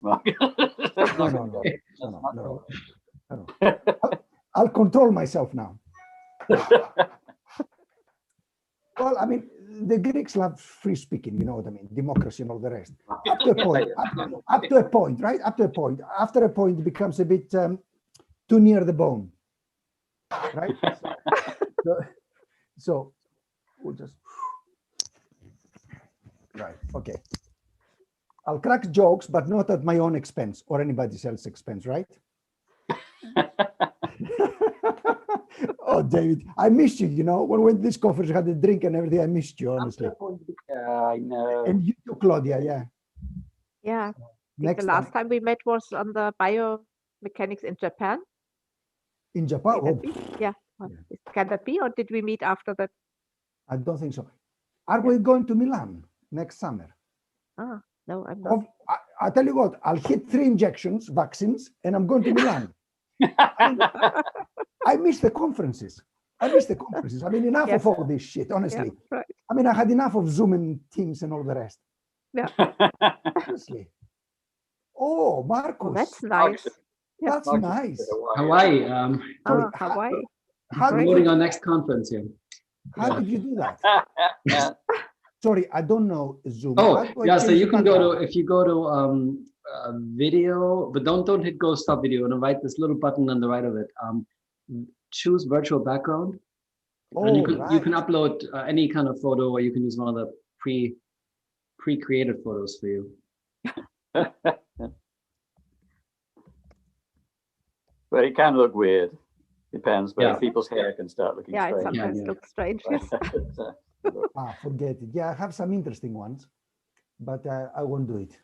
No. I'll control myself now. Well, I mean, the Greeks love free speaking, you know what I mean, democracy and all the rest. Up to a point, up to a point, right? Up to a point. After a point, it becomes a bit too near the bone, right? So we'll just, right, okay. I'll crack jokes, but not at my own expense or anybody else's expense, right? Oh, David, I missed you, you know, when we went to this conference, had a drink and everything, I missed you, honestly. Yeah, I know. And you too, Claudia, yeah. Yeah, Next the last time we met was on the biomechanics in Japan. In Japan? Can Oh, that be? Yeah. Can that be, or did we meet after that? I don't think so. Are we going to Milan next summer? Ah, no, I'm not. I tell you what, I'll hit 3 injections, vaccines, and I'm going to Milan. I miss the conferences. I mean, enough of all this shit, honestly. Yeah, right. I mean, I had enough of Zoom and Teams and all the rest. Yeah. Honestly. Oh, Marcus. Oh, that's nice. That's nice. Hawaii. Hawaii. Promoting our next conference here. How did you do that? Sorry, I don't know Zoom. Oh, yeah. So you can go to, if you go to video, but don't hit go stop video, and right this little button on the right of it. Choose virtual background, and you can upload any kind of photo, or you can use one of the pre-created photos for you. But it can look weird. Depends, but people's hair can start looking strange. It sometimes looks strange. Yes. Forget it. Yeah, I have some interesting ones, but I won't do it.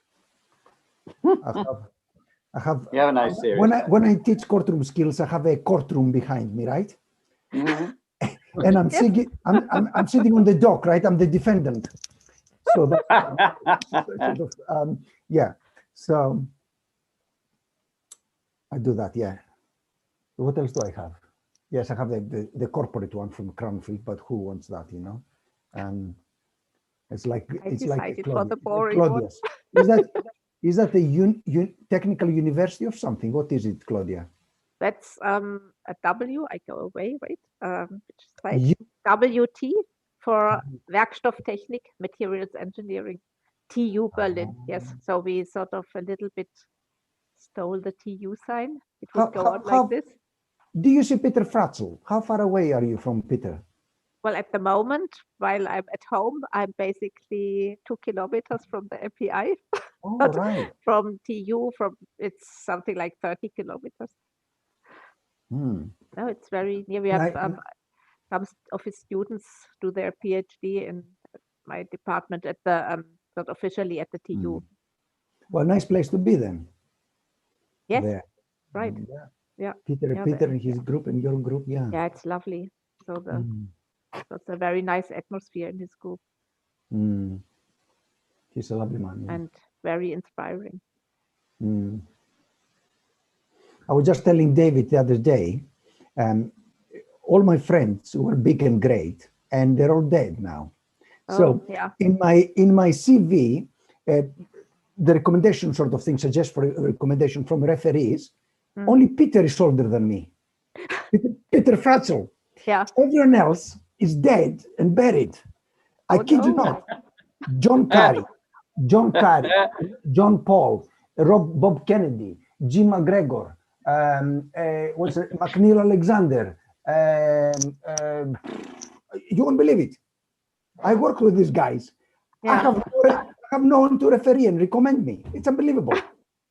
I have. You have a nice series. When I teach courtroom skills, I have a courtroom behind me, right? Mm-hmm. And I'm sitting. I'm sitting on the dock, right? I'm the defendant. So that's yeah. So I do that. Yeah. What else do I have? Yes, I have the corporate one from Cranfield, but who wants that? You know, it's like for the boring one. Is that a technical university of something? What is it, Claudia? That's a W. I go away, right? Which is like WT for Werkstofftechnik, Materials Engineering, TU Berlin. Yes, so we sort of a little bit stole the TU sign. It would go on like this. Do you see Peter Fratzel? How far away are you from Peter? Well, at the moment, while I'm at home, I'm basically 2 kilometers from the API. Oh, right. From TU, it's something like 30 kilometers. No, it's very near. We have some of his students do their PhD in my department at the not officially at the TU. Well, nice place to be then. Yes, there. Right. Yeah. Peter and his group and your group, yeah. Yeah, it's lovely. So so it's a very nice atmosphere in his group. He's a lovely man. Yeah. And very inspiring. I was just telling David the other day, all my friends were big and great, and they're all dead now. So in my CV, the recommendation sort of thing suggests for a recommendation from referees. Only Peter is older than me. Peter Fratzel. Yeah. Everyone else is dead and buried. I kid you not. John Currey, John Paul, Bob Kennedy, Jim McGregor, McNeil Alexander. You won't believe it. I work with these guys. Yeah. I have no one to referee and recommend me. It's unbelievable.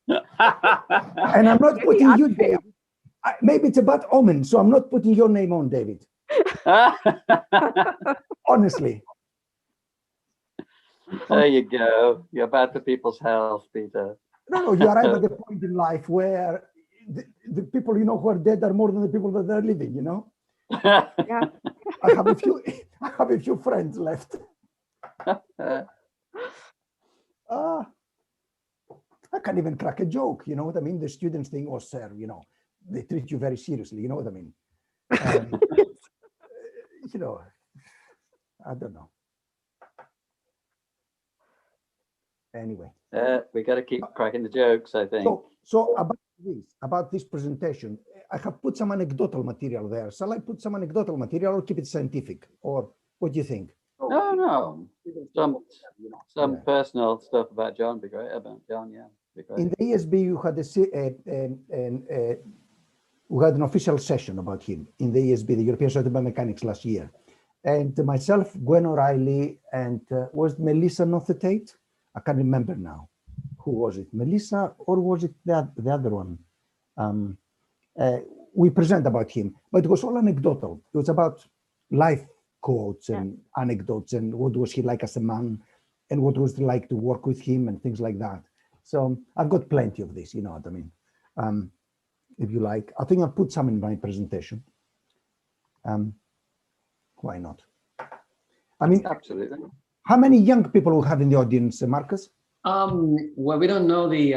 And I'm not putting you, David. Maybe it's a bad omen, so I'm not putting your name on, David. Honestly. There you go. You're bad for people's health, Peter. No, you arrive at the point in life where the people you know who are dead are more than the people that are living, you know? Yeah. I have a few friends left. I can't even crack a joke, you know what I mean? The students think, oh, sir, you know, they treat you very seriously, you know what I mean? You know, I don't know. Anyway. We got to keep cracking the jokes, I think. So about this presentation, I have put some anecdotal material there. Shall I put some anecdotal material or keep it scientific? Or what do you think? No. Some personal stuff about John would be great. About John, yeah. Be great. In the ESB, you had we had an official session about him in the ESB, the European Society of Biomechanics, last year. And myself, Gwen O'Reilly, and was Melissa Nothetate? I can't remember now. Who was it? Melissa, or was it the other one? We present about him, but it was all anecdotal. It was about life quotes and anecdotes and what was he like as a man and what was it like to work with him and things like that. So I've got plenty of this, you know what I mean? If you like, I think I'll put some in my presentation. Why not? I mean, absolutely. How many young people we have in the audience, Marcus? Well, we don't know the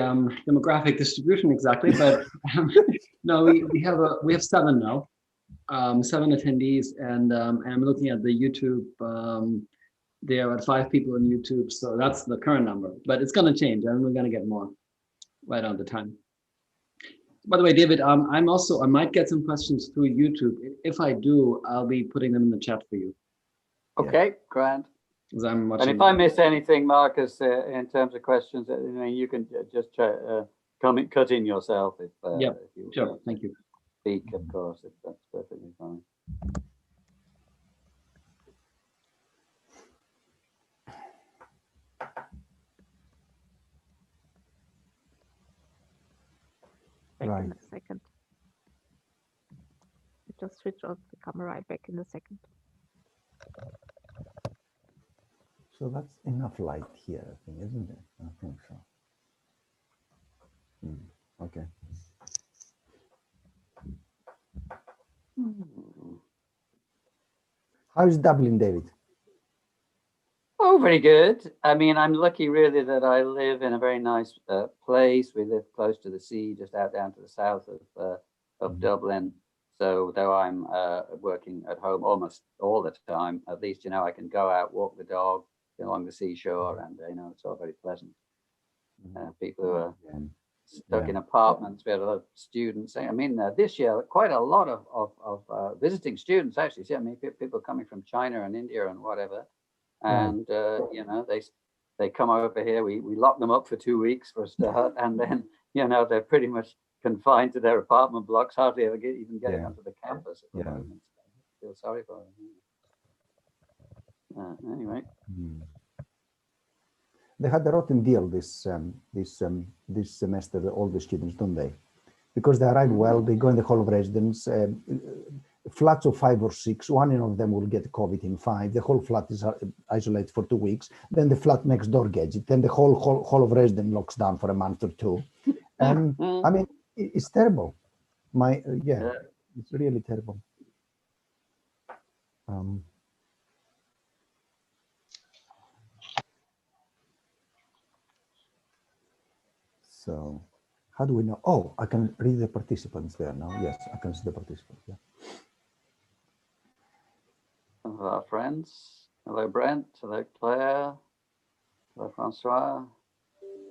demographic distribution exactly, but no, we have 7 now, 7 attendees, and I'm looking at the YouTube. There are 5 people on YouTube, so that's the current number. But it's going to change, and we're going to get more right on the time. By the way, David, I might get some questions through YouTube. If I do, I'll be putting them in the chat for you. Okay, grand. And if I miss anything, Marcus, in terms of questions, you can just cut in yourself if you sure. Thank you. Speak, of course, if that's perfectly fine. Back in a second. Just switch off the camera back in a second. So that's enough light here, I think, isn't it? I think so. Okay. How's Dublin, David? Oh, very good. I mean, I'm lucky really that I live in a very nice place. We live close to the sea, just out down to the south of Dublin. So though I'm working at home almost all the time, at least, I can go out, walk the dog along the seashore, and, it's all very pleasant. People who are stuck in apartments, we had a lot of students. I mean, this year, quite a lot of visiting students, actually. See, I mean, people coming from China and India and whatever. And, they come over here, we lock them up for 2 weeks for a start, and then, they're pretty much confined to their apartment blocks, hardly ever getting onto the campus at the moment. I feel sorry for them. Anyway. They had a rotten deal this semester, all the students, don't they? Because they arrive well, they go in the hall of residence, flats of 5 or 6, one of them will get COVID in 5. The whole flat is isolated for 2 weeks. Then the flat next door gets it. Then the whole hall of residence locks down for a month or 2. I mean, it's terrible. It's really terrible. So how do we know? Oh, I can read the participants there now. Yes, I can see the participants. Yeah. Some of our friends. Hello, Brent. Hello, Claire. Hello, Francois.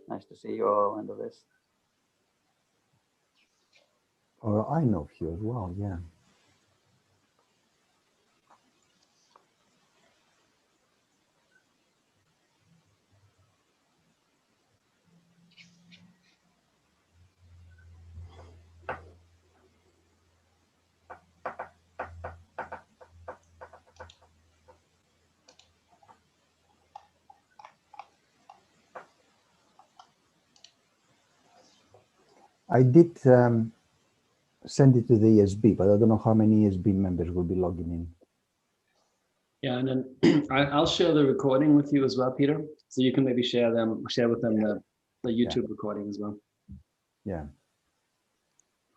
Nice to see you all under this. Oh, I know a few as well, yeah. I did send it to the ESB, but I don't know how many ESB members will be logging in. Yeah, and then I'll share the recording with you as well, Peter. So you can maybe share with them the YouTube recording as well. Yeah.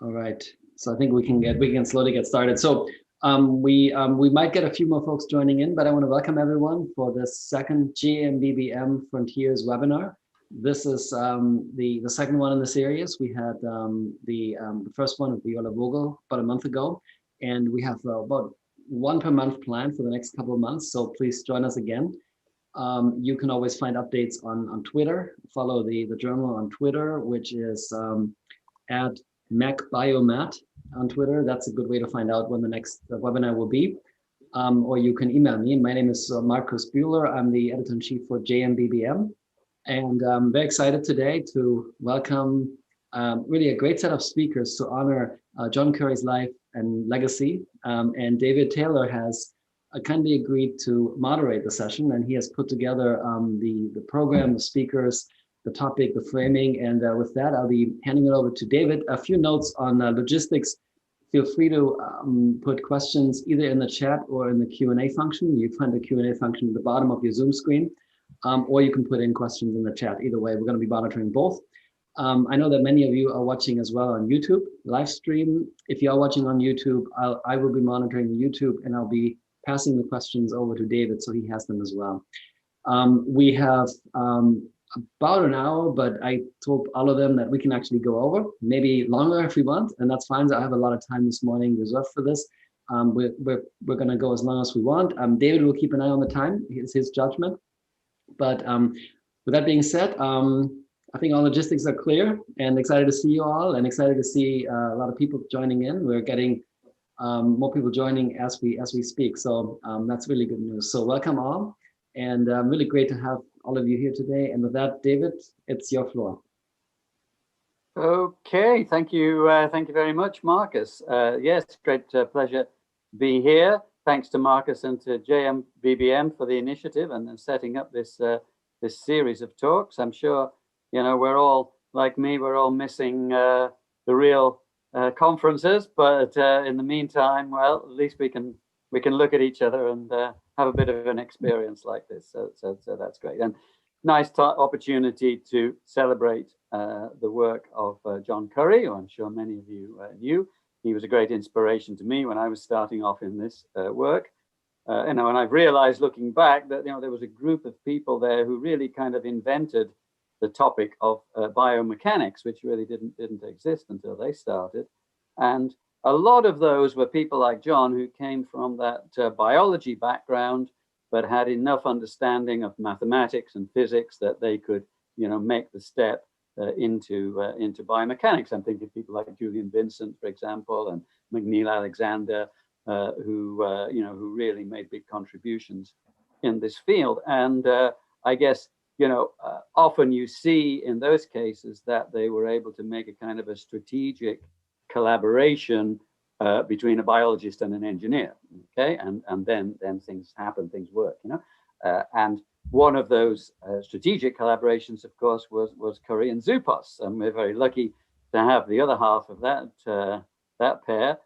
All right. So I think we can slowly get started. So we might get a few more folks joining in, but I want to welcome everyone for the second JMBBM Frontiers webinar. This is the second one in the series. We had the first one with Viola Vogel about a month ago, and we have about one per month planned for the next couple of months. So please join us again. You can always find updates on Twitter. Follow the journal on Twitter, which is at MacBiomat on Twitter. That's a good way to find out when the next webinar will be. Or you can email me. My name is Markus Bühler. I'm the editor-in-chief for JMBBM. And I'm very excited today to welcome really a great set of speakers to honor John Currey's life and legacy. And David Taylor has kindly agreed to moderate the session, and he has put together the program, the speakers, the topic, the framing. And with that, I'll be handing it over to David. A few notes on logistics. Feel free to put questions either in the chat or in the Q&A function. You find the Q&A function at the bottom of your Zoom screen, or you can put in questions in the chat. Either way, we're going to be monitoring both. I know that many of you are watching as well on YouTube live stream. If you are watching on YouTube, I will be monitoring the YouTube, and I'll be passing the questions over to David so he has them as well. We have about an hour, but I told all of them that we can actually go over, maybe longer if we want, and that's fine. So I have a lot of time this morning reserved for this. We're going to go as long as we want. David will keep an eye on the time. It's his judgment. But with that being said, I think all logistics are clear, and excited to see you all, and excited to see a lot of people joining in. We're getting more people joining as we speak. So that's really good news. So welcome all, and really great to have all of you here today. And with that, David, it's your floor. Okay, thank you very much, Marcus. Yes, great pleasure to be here. Thanks to Marcus and to JMBBM for the initiative and setting up this this series of talks. I'm sure we're all like me. We're all missing the real conferences, but in the meantime, well, at least we can look at each other and have a bit of an experience like this. So that's great, and nice opportunity to celebrate the work of John Currey, who I'm sure many of you knew. He was a great inspiration to me when I was starting off in this work. And I've realized looking back that there was a group of people there who really kind of invented the topic of biomechanics, which really didn't exist until they started. And a lot of those were people like John, who came from that biology background, but had enough understanding of mathematics and physics that they could, make the step into biomechanics. I'm thinking of people like Julian Vincent, for example, and McNeil Alexander, who really made big contributions in this field. And I guess, often you see in those cases that they were able to make a kind of a strategic collaboration between a biologist and an engineer, okay, and then things happen, things work, and one of those strategic collaborations, of course, was Currey and Zupas, and we're very lucky to have the other half of that pair,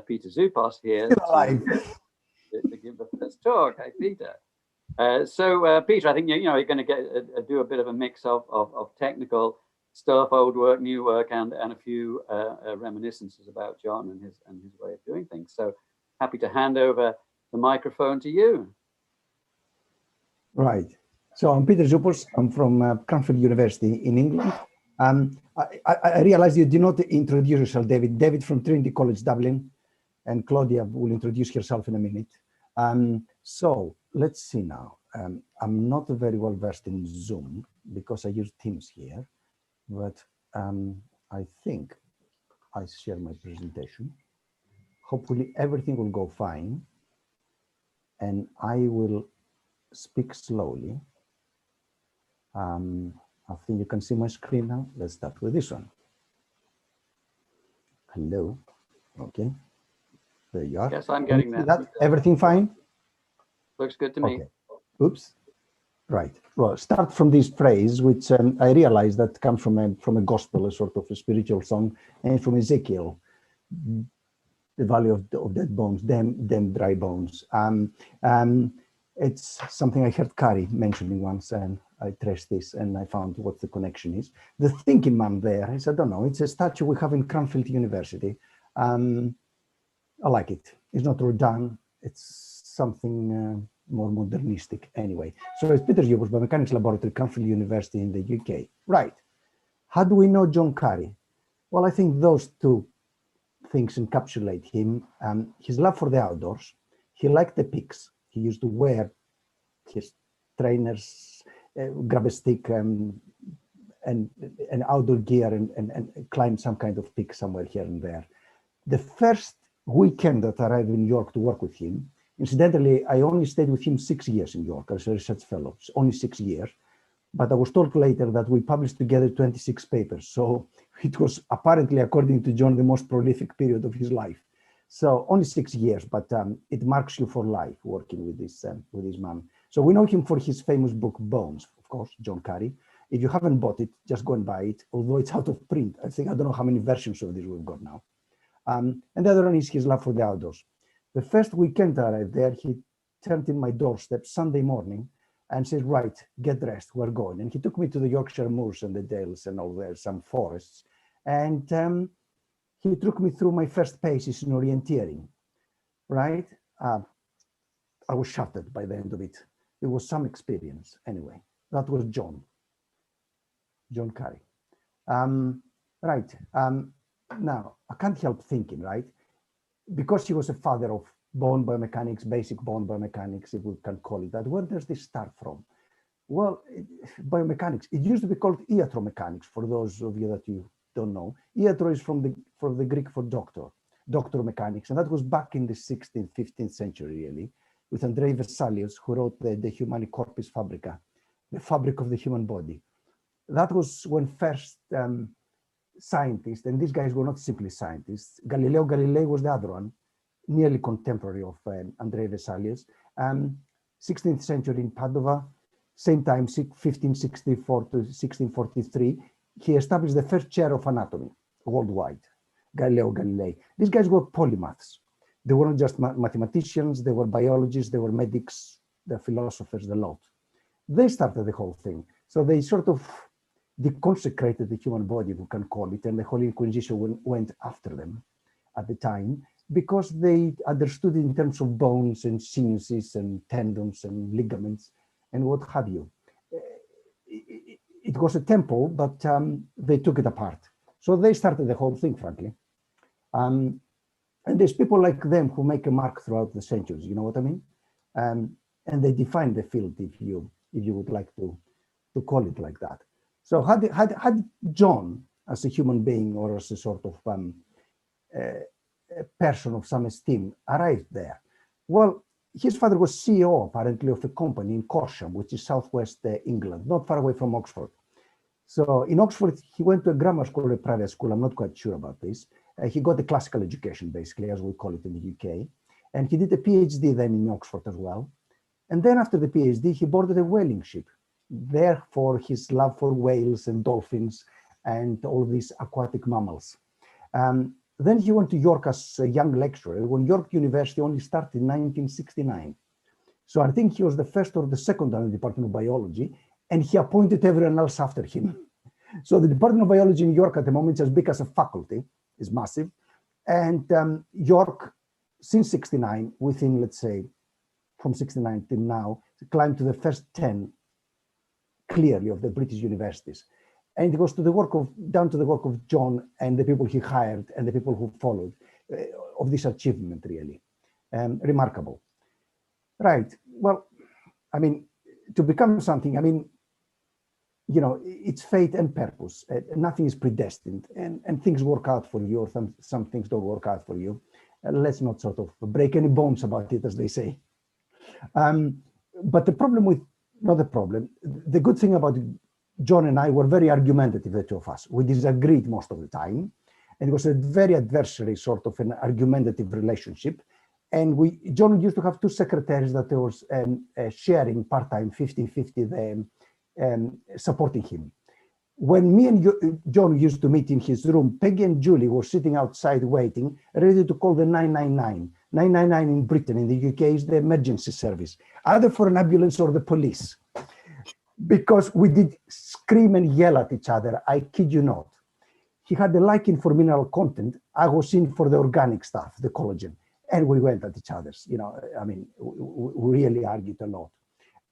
Peter Zupas, here to give the first talk. Hi, Peter. So Peter, I think you're going to do a bit of a mix of technical stuff, old work, new work, and a few reminiscences about John and his way of doing things. So happy to hand over the microphone to you. Right. So I'm Peter Zupas. I'm from Cranfield University in England. I realized you did not introduce yourself, David. David from Trinity College Dublin, and Claudia will introduce herself in a minute. So let's see now. I'm not very well versed in Zoom because I use Teams here, but I think I share my presentation. Hopefully everything will go fine, and I will speak slowly. I think you can see my screen now. Let's start with this one. Hello. Okay. There you are. Yes, I'm getting that. Everything fine? Looks good to me. Okay. Oops. Right. Well, start from this phrase, which I realized that comes from a gospel, a sort of a spiritual song, and from Ezekiel, the valley of dead bones, them dry bones. It's something I heard Curry mentioning once, and I traced this and I found what the connection is. The thinking man there is, I don't know, it's a statue we have in Cranfield University. I like it. It's not redone. It's something more modernistic anyway. So it's Peter Zupas, Biomechanics Laboratory, Cranfield University in the UK. Right. How do we know John Currey? Well, I think those two things encapsulate him. His love for the outdoors. He liked the pigs. He used to wear his trainers, grab a stick and outdoor gear and climb some kind of peak somewhere here and there. The first weekend that I arrived in New York to work with him, incidentally, I only stayed with him 6 years in New York as a research fellow, only 6 years. But I was told later that we published together 26 papers. So it was apparently, according to John, the most prolific period of his life. So only 6 years, but it marks you for life working with this man. So we know him for his famous book, Bones, of course, John Currey. If you haven't bought it, just go and buy it, although it's out of print. I don't know how many versions of this we've got now. And the other one is his love for the outdoors. The first weekend I arrived there, he turned in my doorstep Sunday morning and said, right, get dressed, we're going. And he took me to the Yorkshire moors and the dales and all there, some forests. And he took me through my first paces in orienteering, right? I was shattered by the end of it. It was some experience. Anyway, that was John Currey. Now, I can't help thinking, right? Because he was a father of bone biomechanics, basic bone biomechanics, if we can call it that, where does this start from? Well, biomechanics, it used to be called iatromechanics, for those of you that you don't know. Iatro is from the Greek for doctor mechanics, and that was back in the 16th, 15th century, really, with Andrei Vesalius, who wrote the Humani Corpus Fabrica, the fabric of the human body. That was when first scientists, and these guys were not simply scientists, Galileo Galilei was the other one, nearly contemporary of Andrei Vesalius, 16th century in Padova, same time, 1564 to 1643, he established the first chair of anatomy worldwide, Galileo Galilei. These guys were polymaths. They weren't just mathematicians, they were biologists, they were medics, they're philosophers, the lot. They started the whole thing. So they sort of deconsecrated the human body, we can call it, and the Holy Inquisition went after them at the time because they understood in terms of bones and sinuses and tendons and ligaments and what have you. It was a temple, but they took it apart. So they started the whole thing, frankly. And there's people like them who make a mark throughout the centuries, you know what I mean? And they define the field, if you would like to call it like that. So had John, as a human being or as a sort of a person of some esteem, arrived there? Well, his father was CEO, apparently, of a company in Corsham, which is southwest England, not far away from Oxford. So in Oxford, he went to a grammar school or a private school. I'm not quite sure about this. He got a classical education, basically, as we call it in the UK. And he did a PhD then in Oxford as well. And then after the PhD, he boarded a whaling ship. Therefore, his love for whales and dolphins and all these aquatic mammals. Then he went to York as a young lecturer when York University only started in 1969. So I think he was the first or the second in the Department of Biology, and he appointed everyone else after him. So the Department of Biology in York at the moment is as big as a faculty, is massive. And York, since 69, within, let's say, from 69 till now, climbed to the first 10 clearly of the British universities. And it goes to the work down to the work of John and the people he hired and the people who followed of this achievement, really. Remarkable. Right. Well, I mean, to become something, I mean, you know, it's fate and purpose. Nothing is predestined, and things work out for you, or some things don't work out for you. Let's not sort of break any bones about it, as they say. But the problem with, not the problem, the good thing about John and I were very argumentative, the two of us. We disagreed most of the time, and it was a very adversary sort of an argumentative relationship. And John used to have two secretaries that was sharing part-time, 50-50, supporting him. When me and John used to meet in his room, Peggy and Julie were sitting outside waiting, ready to call the 999. 999 in Britain, in the UK, is the emergency service, either for an ambulance or the police. Because we did scream and yell at each other, I kid you not. He had a liking for mineral content, I was in for the organic stuff, the collagen, and we went at each other's, you know, I mean, we really argued a lot.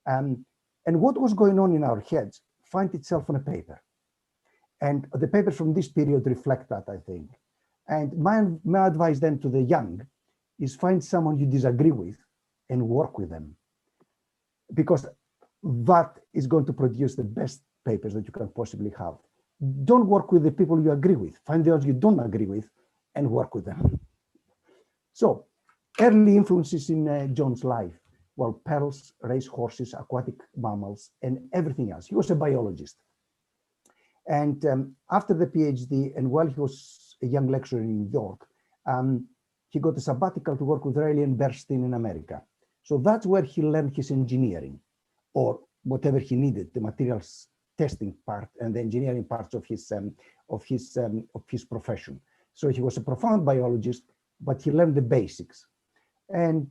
And what was going on in our heads find itself on a paper. And the papers from this period reflect that, I think. And my advice then to the young is find someone you disagree with and work with them. Because that is going to produce the best papers that you can possibly have. Don't work with the people you agree with. Find the ones you don't agree with and work with them. So, early influences in John's life. Well, pearls, race horses, aquatic mammals, and everything else. He was a biologist. And after the PhD, and while he was a young lecturer in New York, he got a sabbatical to work with Rayleigh and Bernstein in America. So that's where he learned his engineering, or whatever he needed, the materials testing part and the engineering parts of his profession. So he was a profound biologist, but he learned the basics. And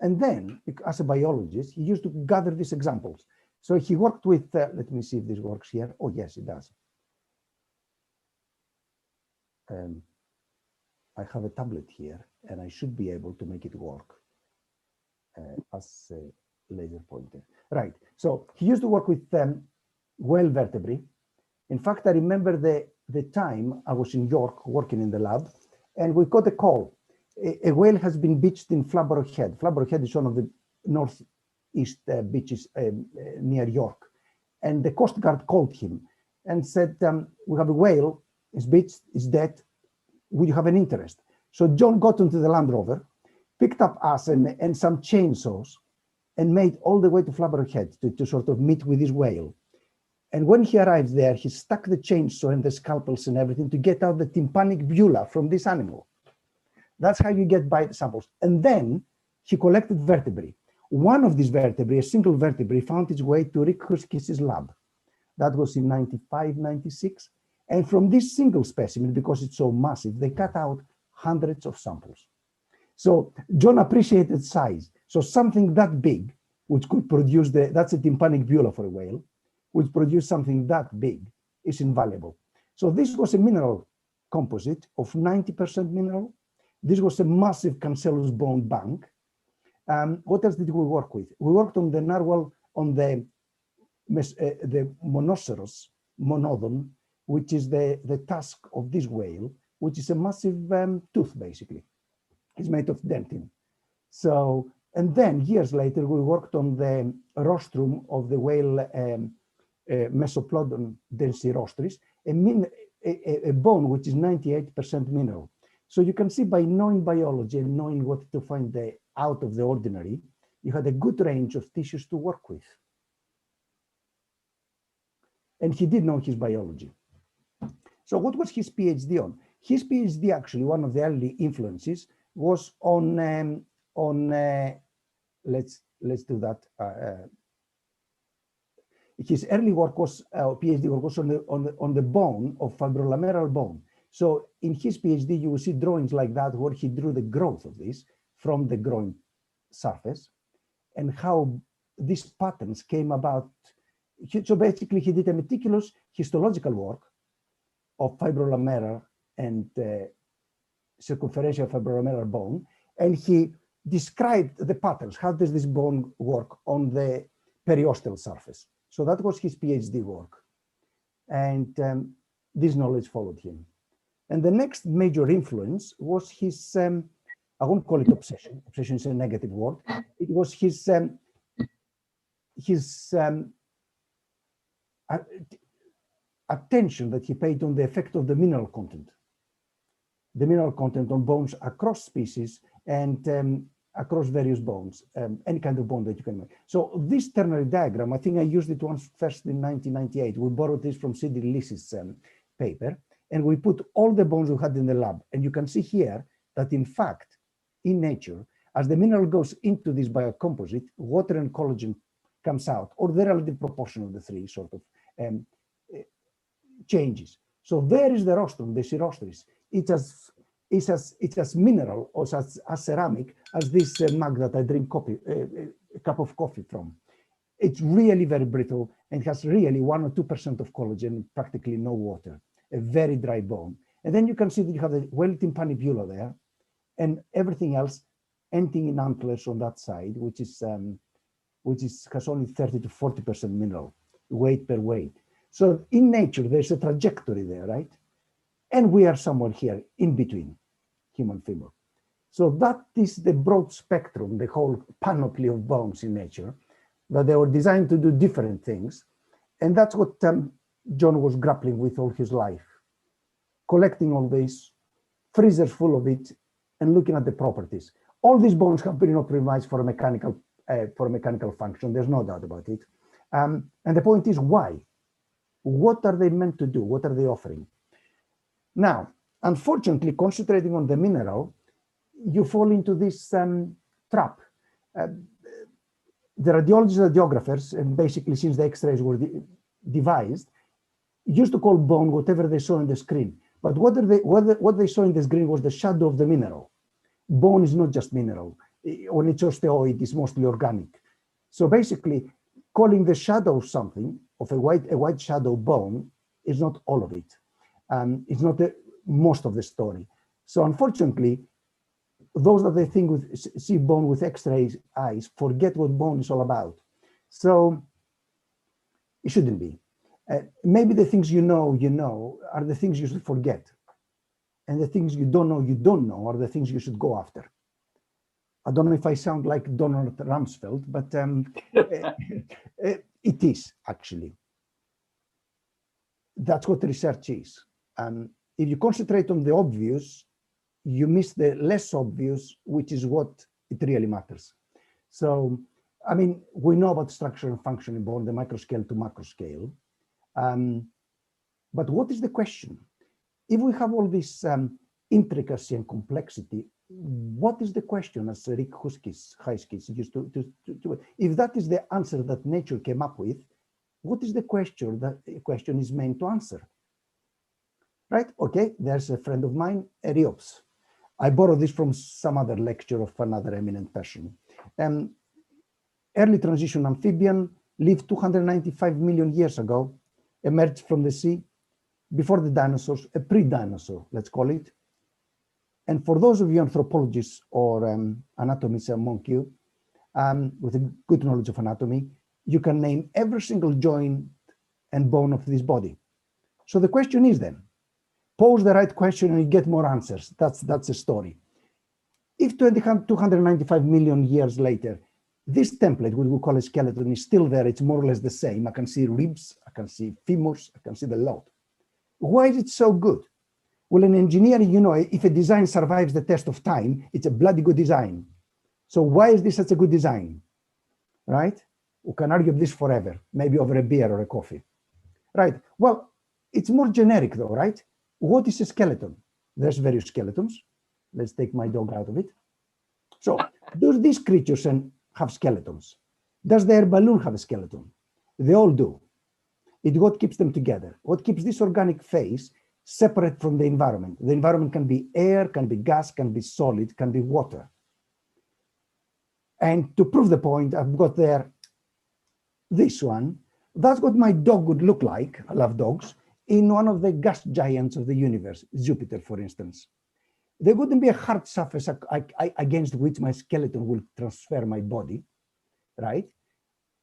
then, as a biologist, he used to gather these examples. So he worked with, let me see if this works here. Oh, yes, it does. I have a tablet here, and I should be able to make it work as a laser pointer. Right, so he used to work with whale vertebrae. In fact, I remember the time I was in York working in the lab, and we got a call. A whale has been beached in Flabberog Head. Flabberog Head is one of the northeast beaches near York. And the Coast Guard called him and said, we have a whale, it's beached, it's dead, would you have an interest? So John got into the Land Rover, picked up us and some chainsaws, and made all the way to Flabberog Head to sort of meet with his whale. And when he arrived there, he stuck the chainsaw and the scalpels and everything to get out the tympanic bulla from this animal. That's how you get bite samples. And then he collected vertebrae. One of these vertebrae, a single vertebrae, found its way to Rick Huskis' lab. That was in 95, 96. And from this single specimen, because it's so massive, they cut out hundreds of samples. So John appreciated size. So something that big, which could produce that's a tympanic bulla for a whale, which produce something that big, is invaluable. So this was a mineral composite of 90% mineral. This was a massive cancellous bone bank. What else did we work with? We worked on the narwhal, on the monoceros, monodon, which is the tusk of this whale, which is a massive tooth, basically. It's made of dentin. So, and then years later, we worked on the rostrum of the whale Mesoplodon densirostris, a bone which is 98% mineral. So you can see by knowing biology and knowing what to find out of the ordinary, you had a good range of tissues to work with. And he did know his biology. So what was his PhD on? His PhD, actually, one of the early influences was on let's do that. His early work was, PhD work was on the bone of fibrolameral bone. So in his PhD, you will see drawings like that where he drew the growth of this from the growing surface and how these patterns came about. So basically, he did a meticulous histological work of fibrolameral and circumferential fibrolameral bone, and he described the patterns. How does this bone work on the periosteal surface? So that was his PhD work, and this knowledge followed him. And the next major influence was his, I won't call it obsession. Obsession is a negative word. It was his attention that he paid on the effect of the mineral content on bones across species and across various bones, any kind of bone that you can make. So this ternary diagram, I think I used it once first in 1998. We borrowed this from Sidney Lee's paper, and we put all the bones we had in the lab. And you can see here that in fact, in nature, as the mineral goes into this biocomposite, water and collagen comes out, or the relative proportion of the three sort of changes. So there is the rostrum, the cirrostris. It's as mineral or as ceramic as this mug that I drink coffee, a cup of coffee from. It's really very brittle and has really 1 or 2% of collagen, practically no water, a very dry bone. And then you can see that you have the whale tympanic bulla there and everything else ending in antlers on that side, which has only 30 to 40% mineral, weight per weight. So in nature, there's a trajectory there, right? And we are somewhere here in between, human femur. So that is the broad spectrum, the whole panoply of bones in nature. that they were designed to do different things. And that's what John was grappling with all his life, collecting all this, freezers full of it, and looking at the properties. All these bones have been optimized for a mechanical function. There's no doubt about it. And the point is, why? What are they meant to do? What are they offering? Now, unfortunately, concentrating on the mineral, you fall into this trap. The radiologists and radiographers, and basically since the X-rays were devised, used to call bone whatever they saw on the screen. But what they saw in the screen was the shadow of the mineral. Bone is not just mineral. On its osteoid, it's mostly organic. So basically, calling the shadow something of a white shadow bone is not all of it. It's not most of the story. So unfortunately, those that they think see bone with X-ray eyes forget what bone is all about. So it shouldn't be. Maybe the things you know are the things you should forget. And the things you don't know are the things you should go after. I don't know if I sound like Donald Rumsfeld, but it is actually. That's what research is. If you concentrate on the obvious, you miss the less obvious, which is what it really matters. So, I mean, we know about structure and function in bone, the microscale to macro scale. But what is the question? If we have all this intricacy and complexity, what is the question, as Rick Heiskis used to if that is the answer that nature came up with, what is the question that the question is meant to answer? Right? Okay, there's a friend of mine, Eriops. I borrowed this from some other lecture of another eminent person. Early transition amphibian, lived 295 million years ago, emerged from the sea, before the dinosaurs, a pre-dinosaur, let's call it. And for those of you anthropologists or anatomists among you, with a good knowledge of anatomy, you can name every single joint and bone of this body. So the question is then, pose the right question and you get more answers. That's a story. If 295 million years later, this template, what we call a skeleton, is still there, it's more or less the same. I can see ribs, I can see femurs, I can see the lot. Why is it so good? Well, in engineering, you know, if a design survives the test of time, it's a bloody good design. So why is this such a good design, right? We can argue this forever, maybe over a beer or a coffee, right? Well, it's more generic though, right? What is a skeleton? There's various skeletons. Let's take my dog out of it. So do these creatures have skeletons? Does their balloon have a skeleton? They all do. It's what keeps them together. What keeps this organic phase separate from the environment. The environment can be air, can be gas, can be solid, can be water. And to prove the point, I've got there this one. That's what my dog would look like, I love dogs, in one of the gas giants of the universe, Jupiter, for instance. There wouldn't be a hard surface against which my skeleton will transfer my body, right?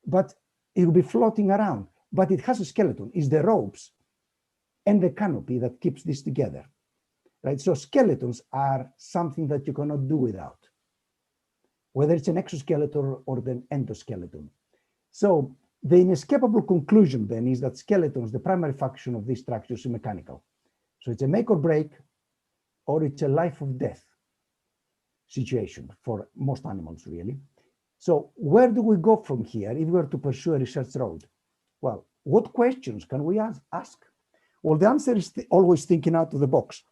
But it will be floating around. But it has a skeleton. It's the ropes and the canopy that keeps this together, right? So skeletons are something that you cannot do without, whether it's an exoskeleton or the endoskeleton. So the inescapable conclusion then is that skeletons, the primary function of these structures is mechanical. So it's a make or break, or it's a life or death situation for most animals, really. So where do we go from here if we were to pursue a research road? Well, what questions can we ask? Well, the answer is always thinking out of the box.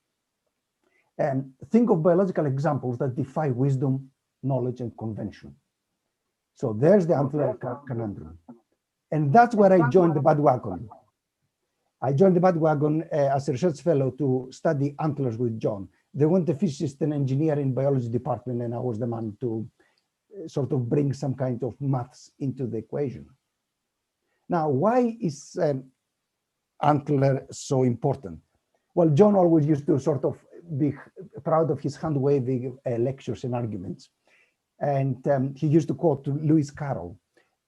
And think of biological examples that defy wisdom, knowledge, and convention. So there's the antler conundrum. And that's where I joined the bandwagon. I joined the bandwagon as a research fellow to study antlers with John. They want a physicist and engineer in biology department, and I was the man to sort of bring some kind of maths into the equation. Now, why is antler so important? Well, John always used to sort of be proud of his hand-waving lectures and arguments. And he used to quote Lewis Carroll,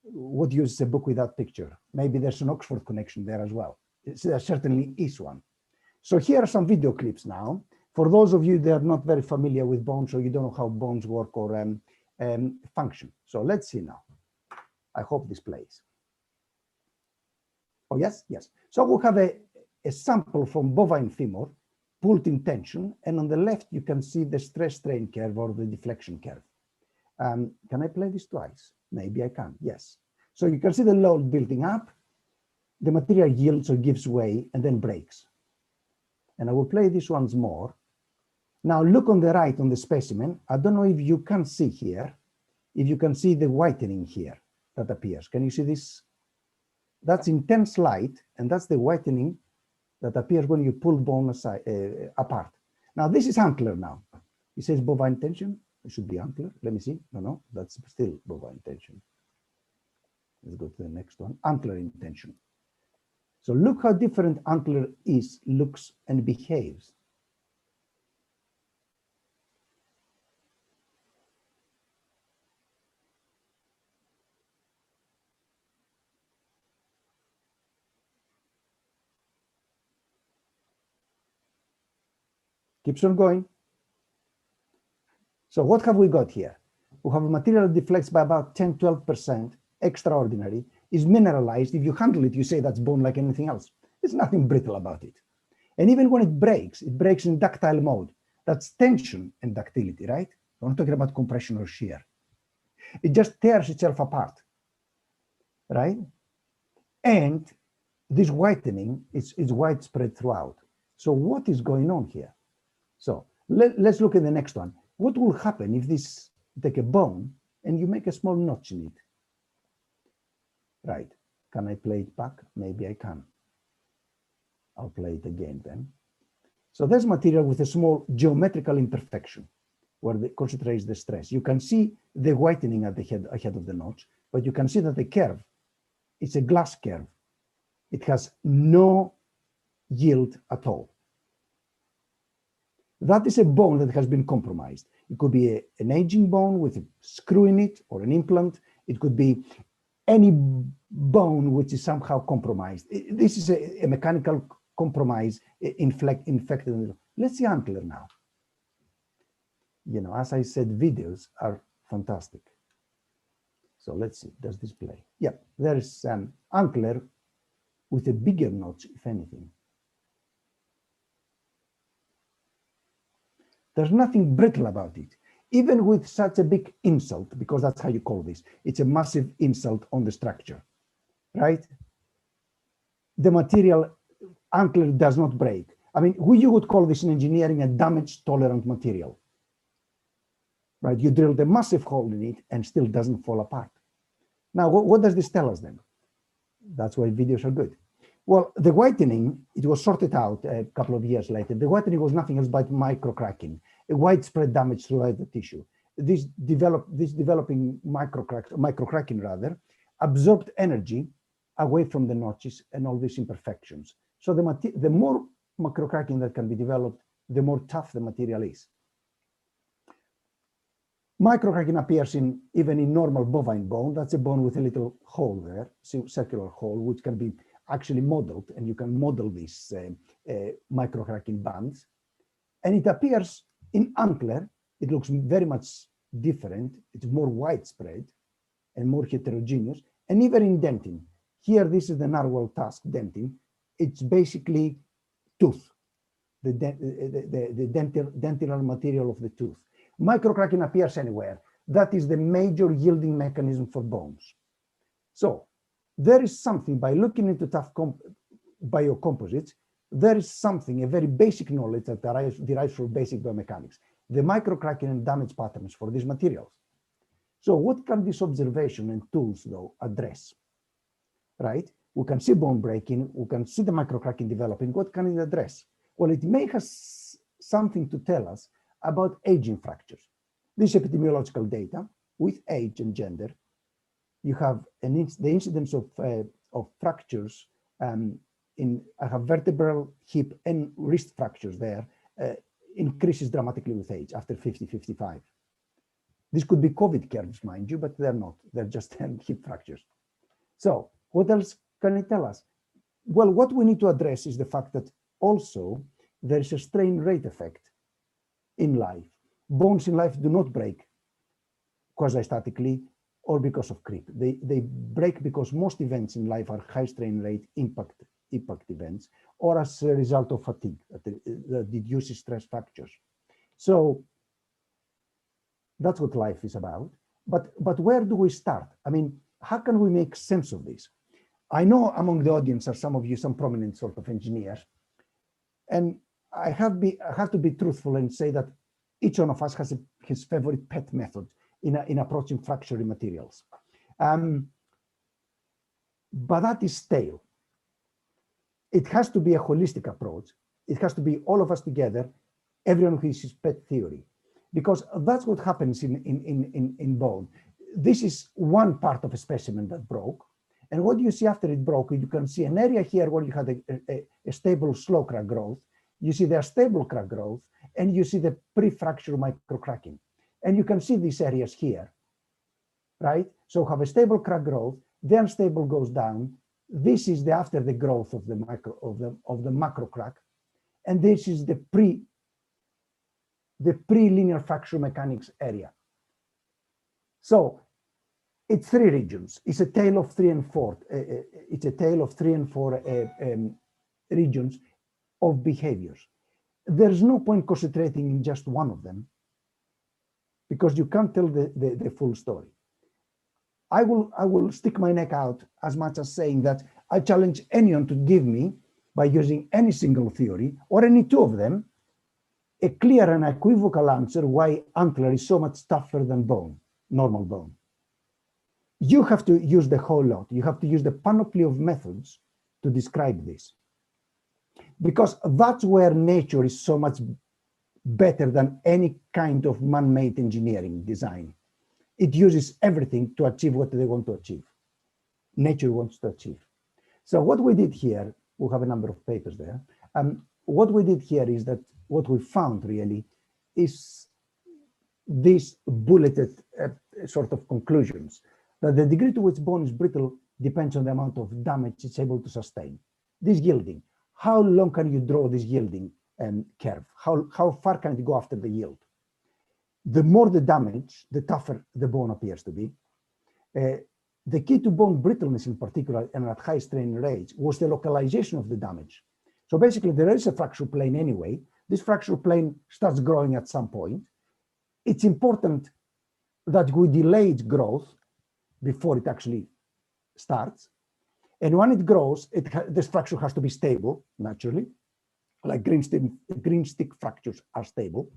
"What use is a book without picture?" Maybe there's an Oxford connection there as well. There certainly is one. So here are some video clips now. For those of you that are not very familiar with bones, or you don't know how bones work or function. So let's see now. I hope this plays. Oh, yes, yes. So we have a sample from bovine femur, pulled in tension, and on the left, you can see the stress strain curve or the deflection curve. Can I play this twice? Maybe I can, yes. So you can see the load building up, the material yields or gives way and then breaks. And I will play this once more. Now look on the right on the specimen. I don't know if you can see here, if you can see the whitening here that appears. Can you see this? That's intense light, and that's the whitening that appears when you pull bone aside, apart. Now this is antler now. It says bovine tension. It should be antler. Let me see. No, that's still bovine tension. Let's go to the next one. Antler intention. So look how different antler is, looks, and behaves. Keeps on going. So what have we got here? We have a material that deflects by about 10, 12%, extraordinary, is mineralized. If you handle it, you say that's bone like anything else. There's nothing brittle about it. And even when it breaks in ductile mode. That's tension and ductility, right? We're not talking about compression or shear. It just tears itself apart, right? And this whitening is widespread throughout. So what is going on here? So let's look at the next one. What will happen if this, take a bone and you make a small notch in it? Right, can I play it back? Maybe I can. I'll play it again then. So there's material with a small geometrical imperfection where it concentrates the stress. You can see the whitening at the ahead of the notch, but you can see that the curve, it's a glass curve. It has no yield at all. That is a bone that has been compromised. It could be an aging bone with a screw in it or an implant. It could be any bone which is somehow compromised. This is a mechanical compromise infected. Let's see antler now. You know, as I said, videos are fantastic. So let's see, does this play? Yeah, there is an antler with a bigger notch, if anything. There's nothing brittle about it. Even with such a big insult, because that's how you call this, it's a massive insult on the structure, right? The material antler does not break. I mean, you would call this in engineering a damage-tolerant material, right? You drilled a massive hole in it and still doesn't fall apart. Now, what does this tell us then? That's why videos are good. Well, the whitening, it was sorted out a couple of years later. The whitening was nothing else but microcracking, a widespread damage throughout the tissue. This developing microcracking rather, absorbed energy away from the notches and all these imperfections. So the more microcracking that can be developed, the more tough the material is. Microcracking appears even in normal bovine bone. That's a bone with a little hole there, circular hole, which can be actually modeled, and you can model these microcracking bands. And it appears in antler. It looks very much different. It's more widespread and more heterogeneous, and even in dentin. Here, this is the narwhal tusk dentin. It's basically tooth, the dentinal material of the tooth. Microcracking appears anywhere. That is the major yielding mechanism for bones. So there is something, by looking into tough biocomposites, there is something, a very basic knowledge that derives from basic biomechanics, the microcracking and damage patterns for these materials. So what can this observation and tools, though, address? Right? We can see bone breaking, we can see the microcracking developing. What can it address? Well, it may have something to tell us about aging fractures. This epidemiological data with age and gender. You have the incidence of fractures I have vertebral, hip, and wrist fractures there increases dramatically with age after 50, 55. This could be COVID curves, mind you, but they're not. They're just hip fractures. So what else can it tell us? Well, what we need to address is the fact that also there is a strain rate effect in life. Bones in life do not break quasi-statically or because of creep. They break because most events in life are high strain rate impact events, or as a result of fatigue that reduces stress fractures. So that's what life is about. But where do we start? I mean, how can we make sense of this? I know among the audience are some of you, some prominent sort of engineers, and I have to be truthful and say that each one of us has his favorite pet method in approaching fracturing materials. But that is stale. It has to be a holistic approach. It has to be all of us together, everyone who is his pet theory, because that's what happens in bone. This is one part of a specimen that broke. And what you see after it broke, you can see an area here where you had a stable slow crack growth. You see the stable crack growth, and you see the pre-fracture microcracking. And you can see these areas here, right? So have a stable crack growth, the unstable goes down. This is after the growth of the macro crack, and this is the pre-linear fracture mechanics area. So it's three regions. It's a tale of 3 and 4. It's a tale of 3 and 4 regions of behaviors. There's no point concentrating in just one of them, because you can't tell the full story. I will stick my neck out as much as saying that I challenge anyone to give me, by using any single theory or any two of them, a clear and equivocal answer why antler is so much tougher than bone, normal bone. You have to use the whole lot. You have to use the panoply of methods to describe this, because that's where nature is so much better than any kind of man-made engineering design. It uses everything to achieve what they want to achieve. Nature wants to achieve. So what we did here, we have a number of papers there. What we did here is that what we found really is these bulleted sort of conclusions, that the degree to which bone is brittle depends on the amount of damage it's able to sustain. This yielding, how long can you draw this yielding curve? How far can it go after the yield? The more the damage, the tougher the bone appears to be. The key to bone brittleness in particular, and at high strain rates, was the localization of the damage. So basically there is a fracture plane anyway. This fracture plane starts growing at some point. It's important that we delay its growth before it actually starts. And when it grows, this fracture has to be stable, naturally, like green stick fractures are stable,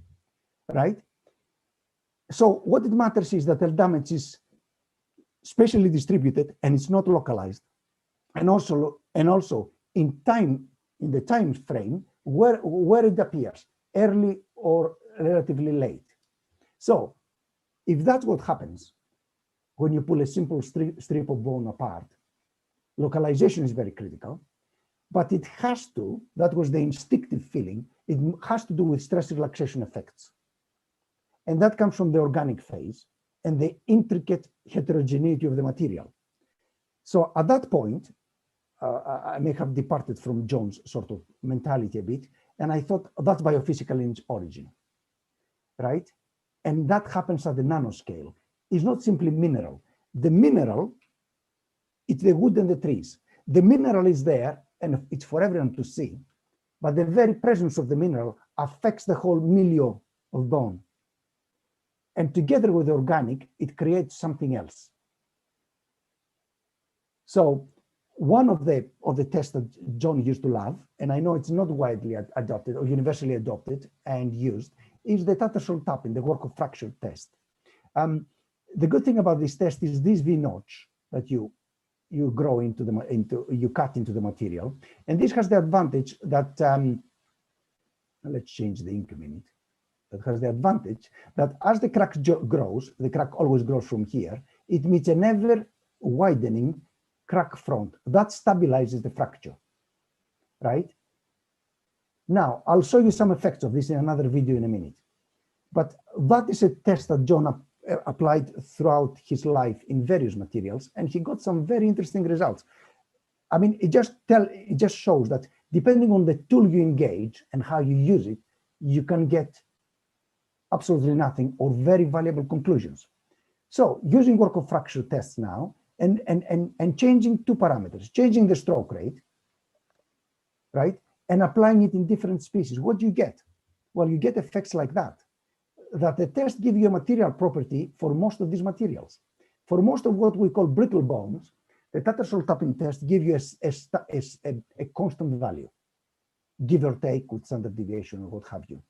right? So what it matters is that the damage is spatially distributed and it's not localized, and also in the time frame where it appears, early or relatively late. So if that's what happens when you pull a simple strip of bone apart, localization is very critical, but it has to, that was the instinctive feeling, it has to do with stress relaxation effects. And that comes from the organic phase and the intricate heterogeneity of the material. So at that point, I may have departed from John's sort of mentality a bit, and I thought that's biophysical in its origin, right? And that happens at the nanoscale. It's not simply mineral. The mineral, it's the wood and the trees. The mineral is there and it's for everyone to see, but the very presence of the mineral affects the whole milieu of bone. And together with the organic, it creates something else. So one of the tests that John used to love, and I know it's not widely adopted or universally adopted and used, is the Tattersall tapping, the work of fracture test. The good thing about this test is this V notch that you grow you cut into the material, and this has the advantage that let's change the ink a minute. That has the advantage that as the crack grows, the crack always grows from here. It meets an ever widening crack front that stabilizes the fracture, right? Now, I'll show you some effects of this in another video in a minute. But that is a test that John applied throughout his life in various materials, and he got some very interesting results. I mean, it just shows that depending on the tool you engage and how you use it, you can get absolutely nothing or very valuable conclusions. So using work of fracture tests now and changing two parameters, changing the stroke rate, right? And applying it in different species. What do you get? Well, you get effects like that the test give you a material property for most of these materials. For most of what we call brittle bones, the Tattersall tapping test give you a constant value, give or take with standard deviation or what have you.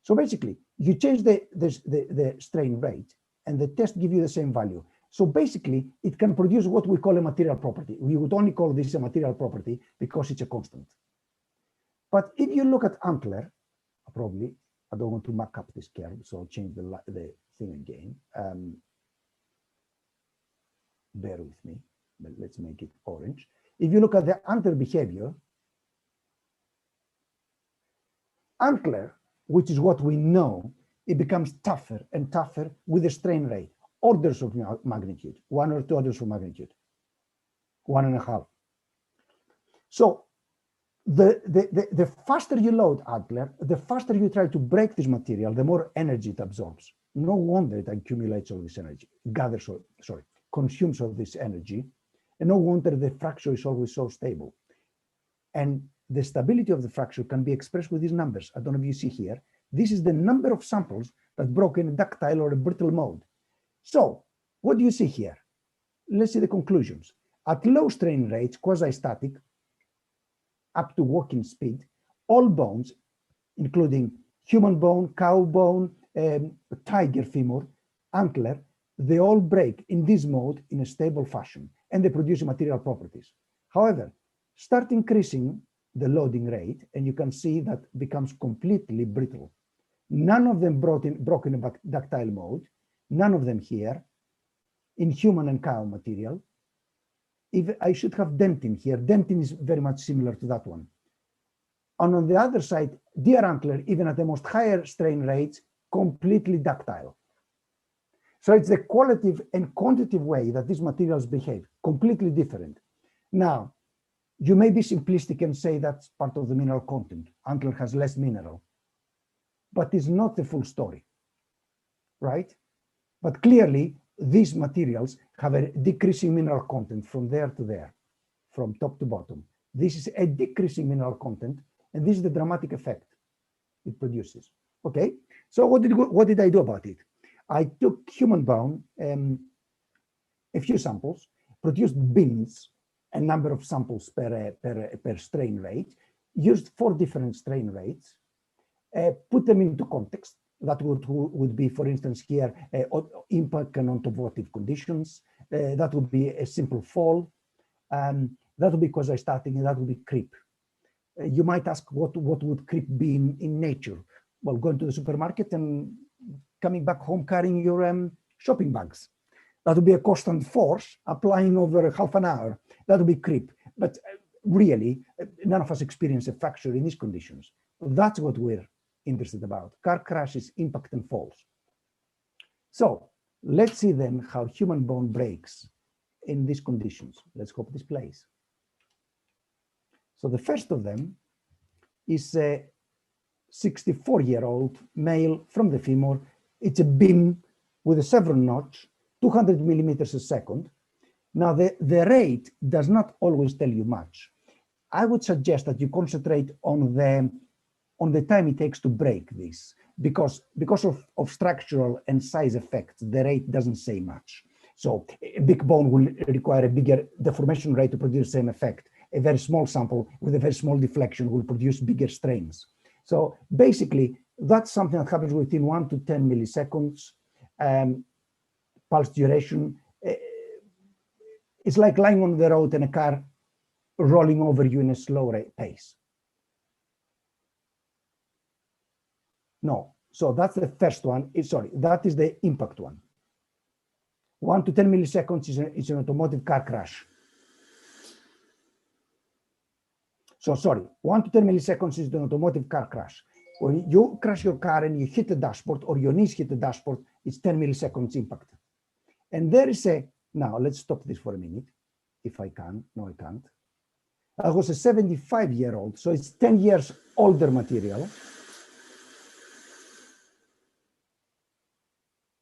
So basically, you change the strain rate and the test give you the same value. So basically, it can produce what we call a material property. We would only call this a material property because it's a constant. But if you look at antler, probably, I don't want to mark up this curve, so I'll change the thing again. Bear with me, but let's make it orange. If you look at the antler behavior, antler, which is what we know, it becomes tougher and tougher with the strain rate, orders of magnitude, 1 or 2 orders of magnitude, 1.5. So the faster you load antler, the faster you try to break this material, the more energy it absorbs. No wonder it accumulates all this energy, consumes all this energy, and no wonder the fracture is always so stable. And the stability of the fracture can be expressed with these numbers. I don't know if you see here. This is the number of samples that broke in a ductile or a brittle mode. So what do you see here? Let's see the conclusions. At low strain rates, quasi-static, up to walking speed, all bones, including human bone, cow bone, tiger femur, antler, they all break in this mode in a stable fashion, and they produce material properties. However, start increasing the loading rate, and you can see that becomes completely brittle. None of them broke in a ductile mode, none of them here, in human and cow material. If I should have dentin here, dentin is very much similar to that one. And on the other side, deer antler, even at the most higher strain rates, completely ductile. So it's the qualitative and quantitative way that these materials behave, completely different. Now, you may be simplistic and say that's part of the mineral content. Antler has less mineral, but it's not the full story, right? But clearly, these materials have a decreasing mineral content from there to there, from top to bottom. This is a decreasing mineral content, and this is the dramatic effect it produces. Okay, so what did I do about it? I took human bone, a few samples, produced bins, a number of samples per strain rate, used 4 different strain rates, put them into context. That would be, for instance, here, impact and automotive conditions. That would be a simple fall. That would be quasi-static, and that would be creep. You might ask, what would creep be in nature? Well, going to the supermarket and coming back home carrying your shopping bags. That would be a constant force applying over half an hour. That would be creep. But really, none of us experience a fracture in these conditions. That's what we're interested about. Car crashes, impact and falls. So let's see then how human bone breaks in these conditions. Let's hope this plays. So the first of them is a 64-year-old male from the femur. It's a beam with a chevron notch, 200 millimeters a second. Now the rate does not always tell you much. I would suggest that you concentrate on the time it takes to break this, because of structural and size effects, the rate doesn't say much. So a big bone will require a bigger deformation rate to produce the same effect. A very small sample with a very small deflection will produce bigger strains. So basically, that's something that happens within 1 to 10 milliseconds. Pulse duration. It's like lying on the road and a car rolling over you in a slow pace. No, so that's the first one. Sorry, that is the impact one. 1 to 10 milliseconds is an automotive car crash. So sorry, 1 to 10 milliseconds is the automotive car crash. When you crash your car and you hit the dashboard or your knees hit the dashboard, it's 10 milliseconds impact. And there is now let's stop this for a minute, if I can. No, I can't. I was a 75-year-old, so it's 10 years older material,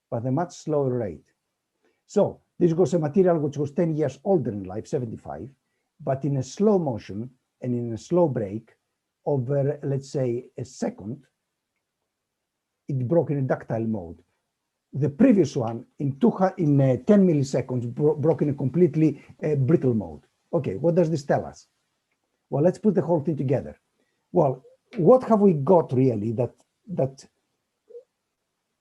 but a much slower rate. So this was a material which was 10 years older in life, 75, but in a slow motion and in a slow break over, let's say, a second, it broke in a ductile mode. The previous one in 10 milliseconds broke in a completely brittle mode. Okay, what does this tell us? Well, let's put the whole thing together. Well, what have we got really that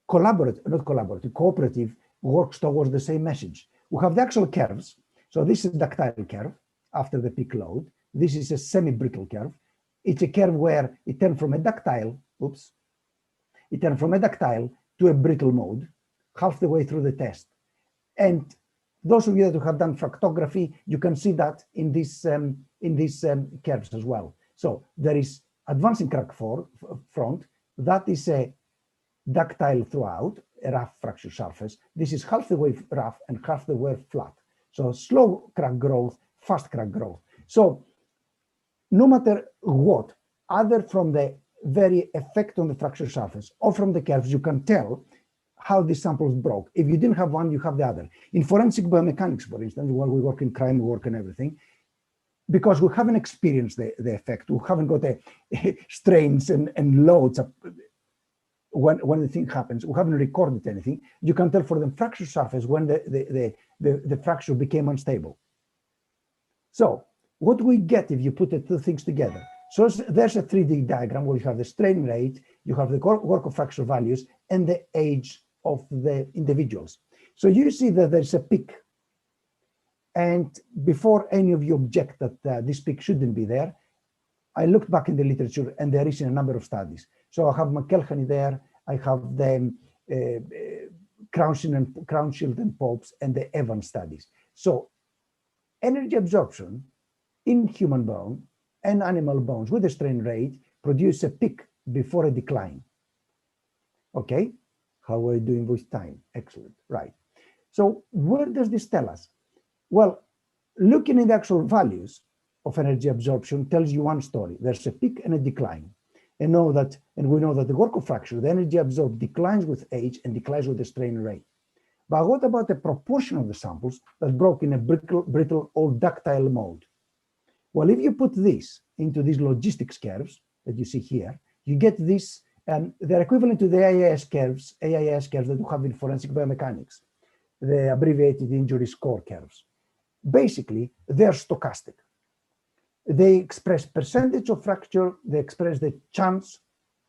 cooperative works towards the same message? We have the actual curves. So this is a ductile curve after the peak load. This is a semi-brittle curve. It's a curve where it turned from a ductile, it turned from a ductile to a brittle mode, half the way through the test. And those of you that have done fractography, you can see that in these curves as well. So there is advancing crack front, that is a ductile throughout, a rough fracture surface. This is half the way rough and half the way flat. So slow crack growth, fast crack growth. So no matter what, either from the very effect on the fracture surface or from the curves, you can tell how these samples broke. If you didn't have one, you have the other. In forensic biomechanics, for instance, while we work in crime work and everything, because we haven't experienced the effect, we haven't got strains and loads up when the thing happens, we haven't recorded anything, you can tell for the fracture surface when the fracture became unstable. So what do we get if you put the two things together? So there's a 3D diagram where you have the strain rate, you have the work of fracture values, and the age of the individuals. So you see that there's a peak. And before any of you object that this peak shouldn't be there, I looked back in the literature and there is in a number of studies. So I have McElhenney there, I have the Crownshield and Popes and the Evans studies. So energy absorption in human bone and animal bones with a strain rate produce a peak before a decline. Okay, how are we doing with time? Excellent, right. So where does this tell us? Well, looking at the actual values of energy absorption tells you one story. There's a peak and a decline. And we know that the work of fracture, the energy absorbed declines with age and declines with the strain rate. But what about the proportion of the samples that broke in a brittle or ductile mode? Well, if you put this into these logistics curves that you see here, you get this, they're equivalent to the AIS curves that you have in forensic biomechanics, the abbreviated injury score curves. Basically, they're stochastic. They express percentage of fracture, they express the chance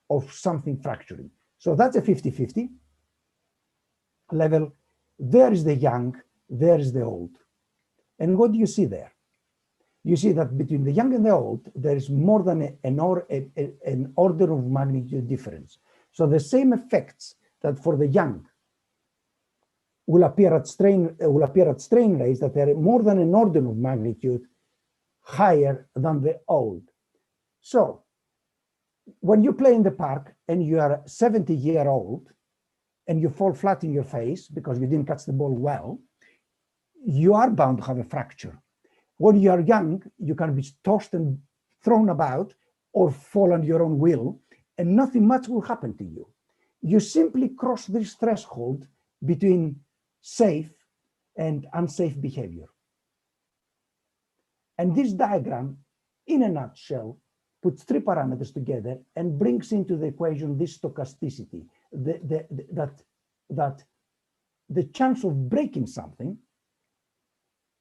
of something fracturing. So that's a 50-50 level. There is the young, there is the old. And what do you see there? You see that between the young and the old, there is more than an order of magnitude difference. So the same effects that for the young will appear at strain rates that are more than an order of magnitude higher than the old. So when you play in the park and you are 70-year-old and you fall flat in your face because you didn't catch the ball well, you are bound to have a fracture. When you are young, you can be tossed and thrown about or fall on your own will, and nothing much will happen to you. You simply cross this threshold between safe and unsafe behavior. And this diagram, in a nutshell, puts three parameters together and brings into the equation this stochasticity, that the chance of breaking something,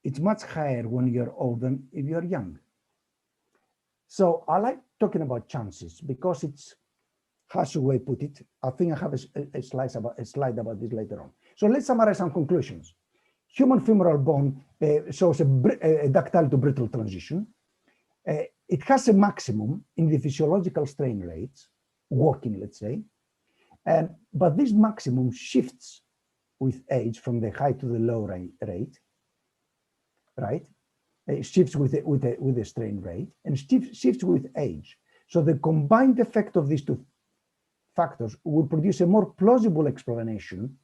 it's much higher when you're old than if you're young. So I like talking about chances because it's, how should I put it? I think I have a slide about this later on. So let's summarize some conclusions. Human femoral bone shows a ductile to brittle transition. It has a maximum in the physiological strain rates, walking, let's say, but this maximum shifts with age from the high to the low rate, right? It shifts with the strain rate and shifts with age. So the combined effect of these two factors will produce a more plausible explanation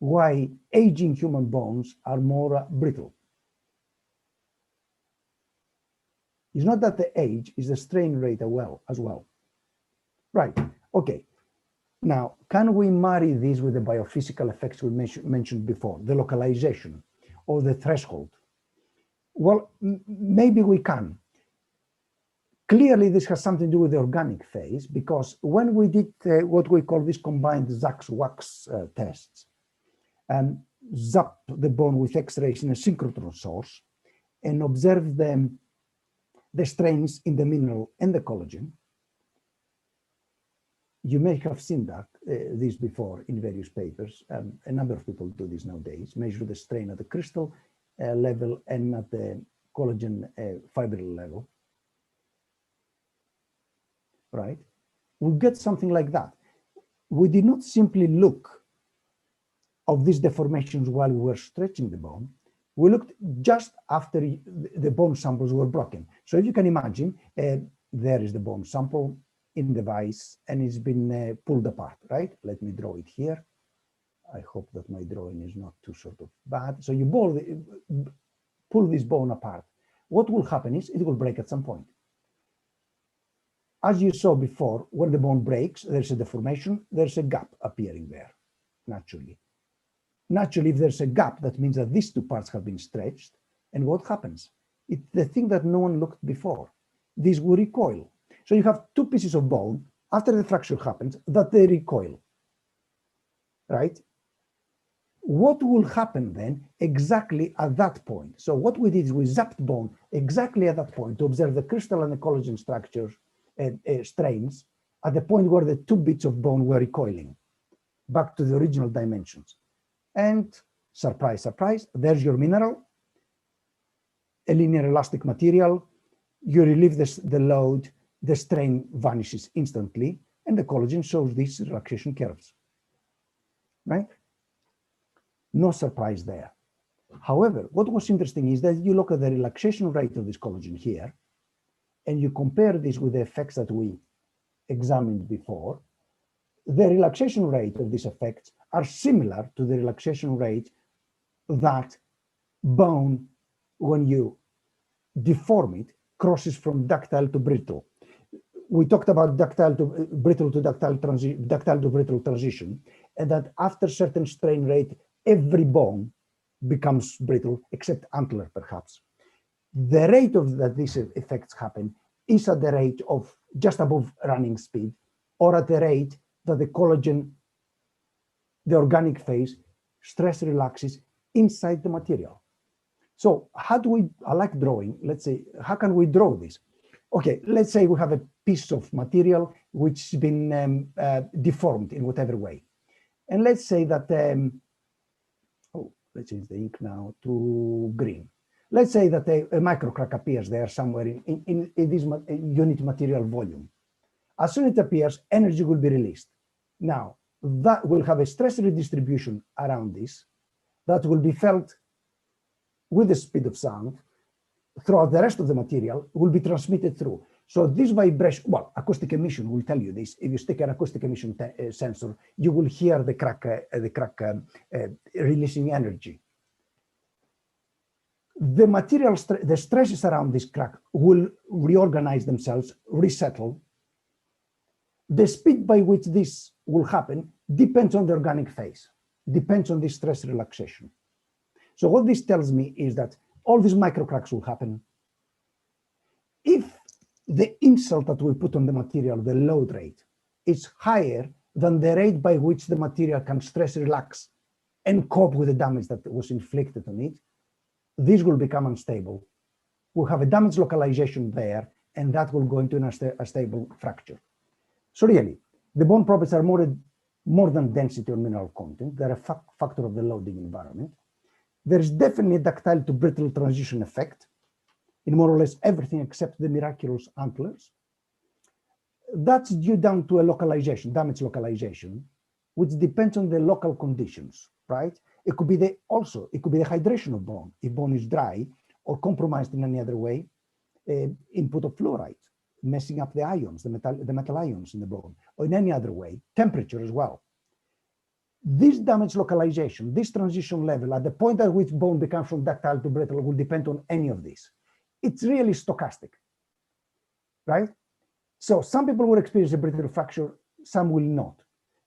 why aging human bones are more brittle. It's not that the age is the strain rate as well. Right, okay. Now, can we marry these with the biophysical effects we mentioned before, the localization or the threshold? Well, maybe we can. Clearly, this has something to do with the organic phase, because when we did what we call this combined ZAX-WAX tests, zap the bone with X-rays in a synchrotron source and observe the strains in the mineral and the collagen, you may have seen that this before in various papers. A number of people do this nowadays, measure the strain at the crystal level and at the collagen fibril level. Right? We get something like that. We did not simply look of these deformations while we were stretching the bone. We looked just after the bone samples were broken. So if you can imagine, there is the bone sample in the vise and it's been pulled apart, right? Let me draw it here. I hope that my drawing is not too sort of bad. So you pull this bone apart. What will happen is it will break at some point. As you saw before, when the bone breaks, there's a deformation, there's a gap appearing there, naturally. Naturally, if there's a gap, that means that these two parts have been stretched. And what happens? It's the thing that no one looked before. These will recoil. So you have two pieces of bone, after the fracture happens, that they recoil, right? What will happen then exactly at that point? So what we did is we zapped bone exactly at that point to observe the crystal and the collagen structures strains at the point where the two bits of bone were recoiling back to the original dimensions. And surprise, surprise, there's your mineral, a linear elastic material. You relieve the load, the strain vanishes instantly, and the collagen shows these relaxation curves, right? No surprise there. However, what was interesting is that you look at the relaxation rate of this collagen here, and you compare this with the effects that we examined before. The relaxation rate of these effects are similar to the relaxation rate that bone, when you deform it, crosses from ductile to brittle. We talked about ductile to brittle transition, and that after certain strain rate, every bone becomes brittle, except antler, perhaps. The rate of that these effects happen is at the rate of just above running speed, or at the rate that the collagen, the organic phase, stress relaxes inside the material. So how do we, I like drawing, let's say, how can we draw this? Okay, let's say we have a piece of material which has been deformed in whatever way. And let's say that, let's change the ink now to green. Let's say that a microcrack appears there somewhere in this unit material volume. As soon as it appears, energy will be released. Now, that will have a stress redistribution around this that will be felt with the speed of sound throughout the rest of the material, will be transmitted through. So this vibration, well, acoustic emission will tell you this. If you stick an acoustic emission sensor, you will hear the crack releasing energy. The material, the stresses around this crack will reorganize themselves, resettle. The speed by which this will happen depends on the organic phase, depends on the stress relaxation. So what this tells me is that all these microcracks will happen if the insult that we put on the material, the load rate, is higher than the rate by which the material can stress relax and cope with the damage that was inflicted on it. This will become unstable. We'll have a damage localization there, and that will go into a stable fracture. So really, the bone properties are more than density or mineral content. They're a factor of the loading environment. There's definitely a ductile to brittle transition effect in more or less everything except the miraculous antlers. That's due down to a localization, damage localization, which depends on the local conditions, right? It could be the hydration of bone. If bone is dry or compromised in any other way, input of fluoride, messing up the ions, the metal ions in the bone, or in any other way, temperature as well. This damage localization, this transition level at the point at which bone becomes from ductile to brittle will depend on any of this. It's really stochastic, right? So some people will experience a brittle fracture, some will not.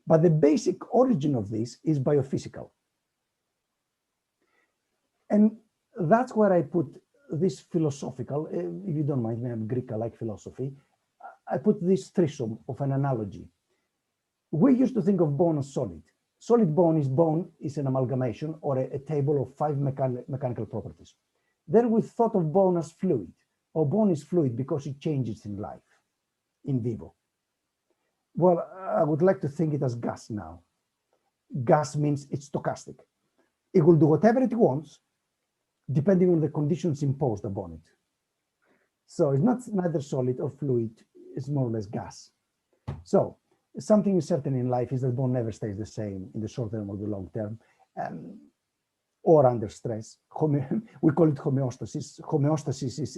But the basic origin of this is biophysical. And that's where I put this philosophical, if you don't mind, I'm Greek, I like philosophy. I put this threesome of an analogy. We used to think of bone as solid. Solid bone is an amalgamation or a table of 5 mechanical properties. Then we thought of bone as fluid, or bone is fluid because it changes in life, in vivo. Well, I would like to think it as gas now. Gas means it's stochastic. It will do whatever it wants, depending on the conditions imposed upon it. So it's not neither solid or fluid, it's more or less gas. So something is certain in life is that bone never stays the same in the short term or the long term, or under stress. We call it homeostasis. Homeostasis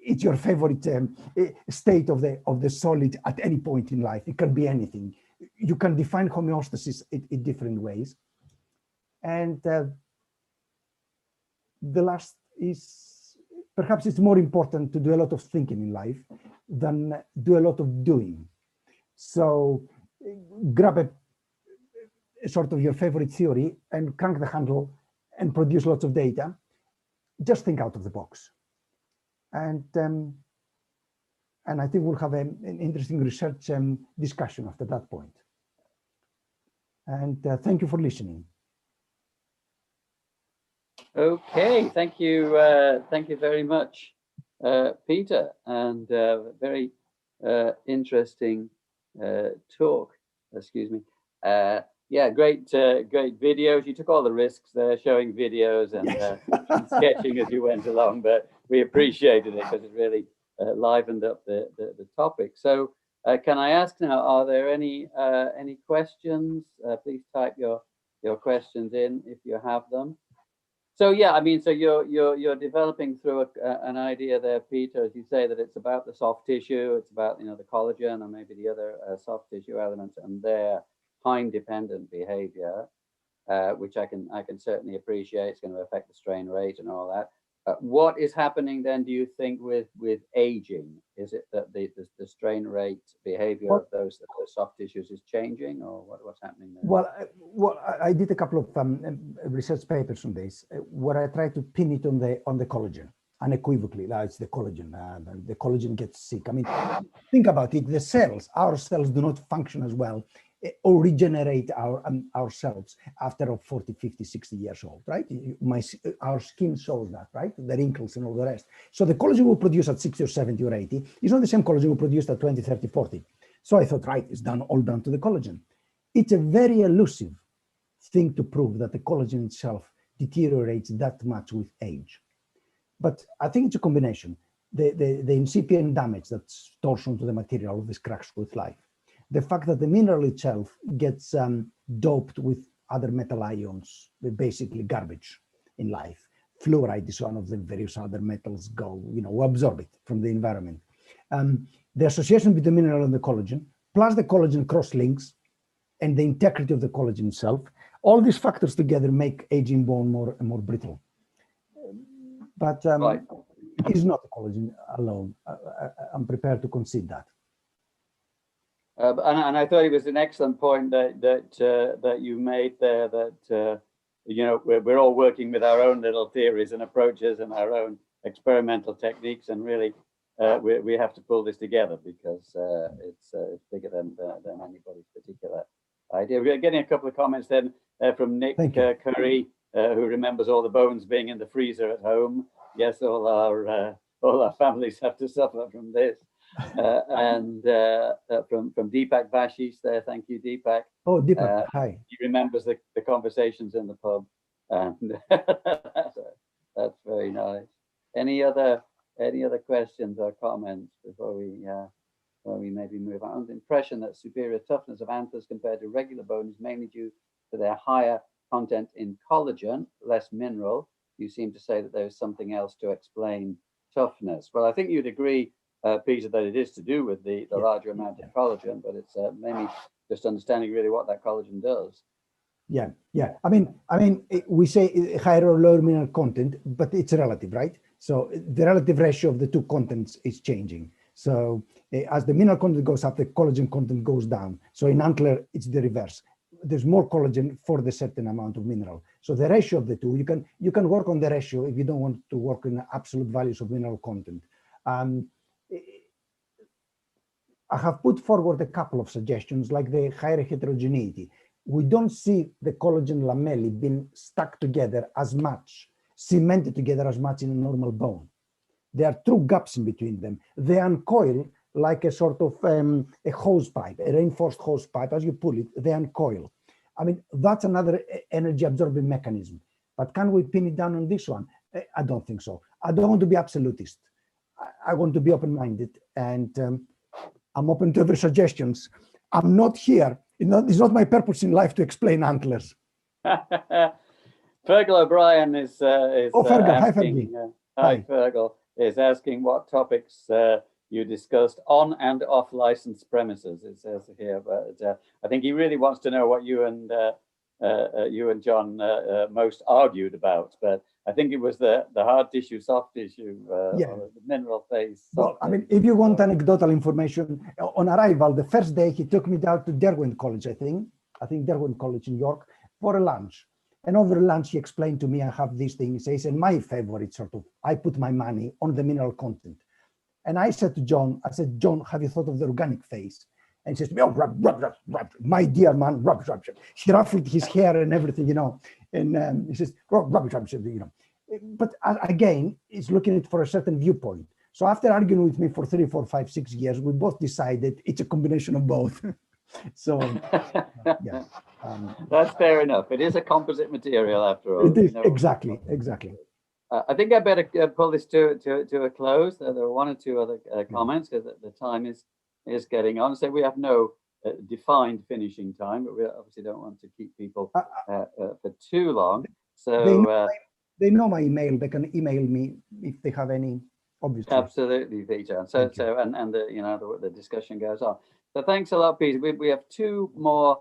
it's your favorite state of the solid at any point in life. It can be anything. You can define homeostasis in different ways. And the last is, perhaps it's more important to do a lot of thinking in life than do a lot of doing. So grab a sort of your favorite theory and crank the handle and produce lots of data. Just think out of the box. And I think we'll have an interesting research discussion after that point. And thank you for listening. Okay, thank you very much, Peter, and very interesting talk. Excuse me. Yeah, great videos. You took all the risks there, showing videos and sketching as you went along, but we appreciated it because it really livened up the topic. So, can I ask now? Are there any questions? Please type your questions in if you have them. So yeah, I mean, so you're developing through an idea there, Peter, as you say, that it's about the soft tissue, it's about the collagen and maybe the other soft tissue elements and their time-dependent behavior, which I can certainly appreciate. It's going to affect the strain rate and all that. What is happening then, do you think, with aging? Is it that the strain rate behavior of those soft tissues is changing, or what's happening there? Well, I did a couple of research papers on this, where I tried to pin it on the collagen unequivocally. It's the collagen. The collagen gets sick. I mean, think about it. Our cells do not function as well or regenerate ourselves after 40, 50, 60 years old, right? Our skin shows that, right? The wrinkles and all the rest. So the collagen we produce at 60 or 70 or 80 is not the same collagen we produced at 20, 30, 40. So I thought, right, it's all down to the collagen. It's a very elusive thing to prove that the collagen itself deteriorates that much with age. But I think it's a combination. The incipient damage that's torsion to the material of these cracks with life. The fact that the mineral itself gets doped with other metal ions, basically garbage in life. Fluoride is one of the various other metals we absorb it from the environment. The association with the mineral and the collagen, plus the collagen cross-links and the integrity of the collagen itself, all these factors together make aging bone more brittle. But right. It is not the collagen alone. I'm prepared to concede that. And I thought it was an excellent point that you made there, that we're all working with our own little theories and approaches and our own experimental techniques, and really we have to pull this together because it's bigger than anybody's particular idea. We're getting a couple of comments then from Nick Curry, who remembers all the bones being in the freezer at home. Yes, all our families have to suffer from this. And from Deepak Bashish there, thank you, Deepak. Oh, Deepak, hi. He remembers the conversations in the pub, and that's very nice. Any other questions or comments before we maybe move on? The impression that superior toughness of anthers compared to regular bone is mainly due to their higher content in collagen, less mineral. You seem to say that there's something else to explain toughness. Well, I think you'd agree, Peter, that it is to do with the larger amount of collagen, but it's mainly just understanding really what that collagen does. Yeah. I mean, we say higher or lower mineral content, but it's relative, right? So the relative ratio of the two contents is changing. So As the mineral content goes up, the collagen content goes down. So in antler, it's the reverse. There's more collagen for the certain amount of mineral. So the ratio of the two, you can work on the ratio if you don't want to work in absolute values of mineral content. I have put forward a couple of suggestions, like the higher heterogeneity. We don't see the collagen lamellae being stuck together as much, cemented together as much in a normal bone. There are true gaps in between them. They uncoil like a sort of a hose pipe, a reinforced hose pipe. As you pull it, they uncoil. I mean, that's another energy absorbing mechanism. But can we pin it down on this one? I don't think so. I don't want to be absolutist. I want to be open-minded, and I'm open to every suggestions. I'm not here. It's not my purpose in life to explain antlers. Fergal O'Brien is Fergal. Hi, asking, hi, Fergal, is asking what topics you discussed on and off licensed premises. It says here, but I think he really wants to know what you and John most argued about. But I think it was the hard tissue, soft tissue, yeah. or the mineral phase. Well, I mean, if you want anecdotal information, on arrival, the first day he took me down to Derwent College, I think Derwent College in York, for a lunch. And over lunch, he explained to me, I have this thing. He says, and my favorite sort of, I put my money on the mineral content. And I said to John, John, have you thought of the organic phase? And he says, oh, rub, my dear man, rub. He ruffled his hair and everything, you know. And he says, rub, you know. But again, he's looking at it for a certain viewpoint. So after arguing with me for 3, 4, 5, 6 years, we both decided it's a combination of both. So, yeah. That's fair enough. It is a composite material after all. It is, exactly. I think I better pull this to a close. There are one or two other comments because the time is getting on. So we have no defined finishing time, but we obviously don't want to keep people for too long. So they know my email. They can email me if they have any. Obviously, absolutely, Peter. And the discussion goes on. So thanks a lot, Peter. We have two more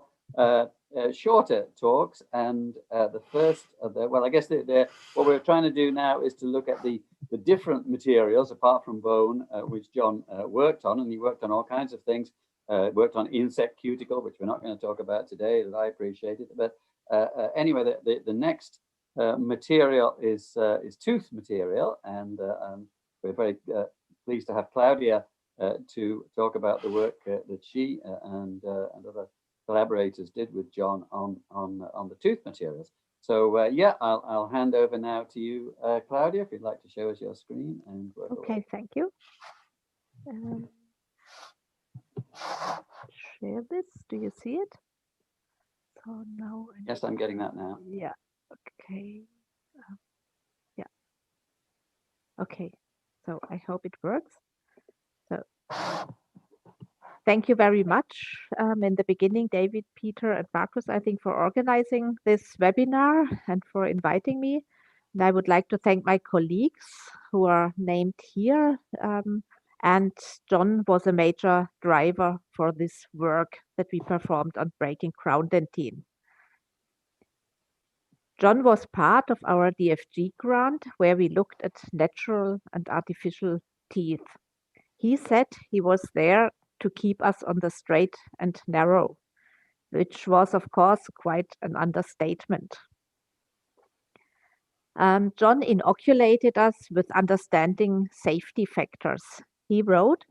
shorter talks, and the first of I guess what we're trying to do now is to look at the different materials apart from bone, which John worked on, and he worked on all kinds of things. Worked on insect cuticle, which we're not going to talk about today, that I appreciated. But anyway, the next material is tooth material, and we're very pleased to have Claudia to talk about the work that she and other collaborators did with John on the tooth materials. So yeah, I'll hand over now to you, Claudia, if you'd like to show us your screen and work okay, away. Thank you. Share this. Do you see it? So now. Yes, I'm getting that now. Yeah. Okay. Yeah. Okay. So I hope it works. So thank you very much. In the beginning, David, Peter, and Marcus, I think, for organizing this webinar and for inviting me. And I would like to thank my colleagues who are named here. And John was a major driver for this work that we performed on breaking crown dentine. John was part of our DFG grant, where we looked at natural and artificial teeth. He said he was there to keep us on the straight and narrow, which was, of course, quite an understatement. John inoculated us with understanding safety factors. He wrote,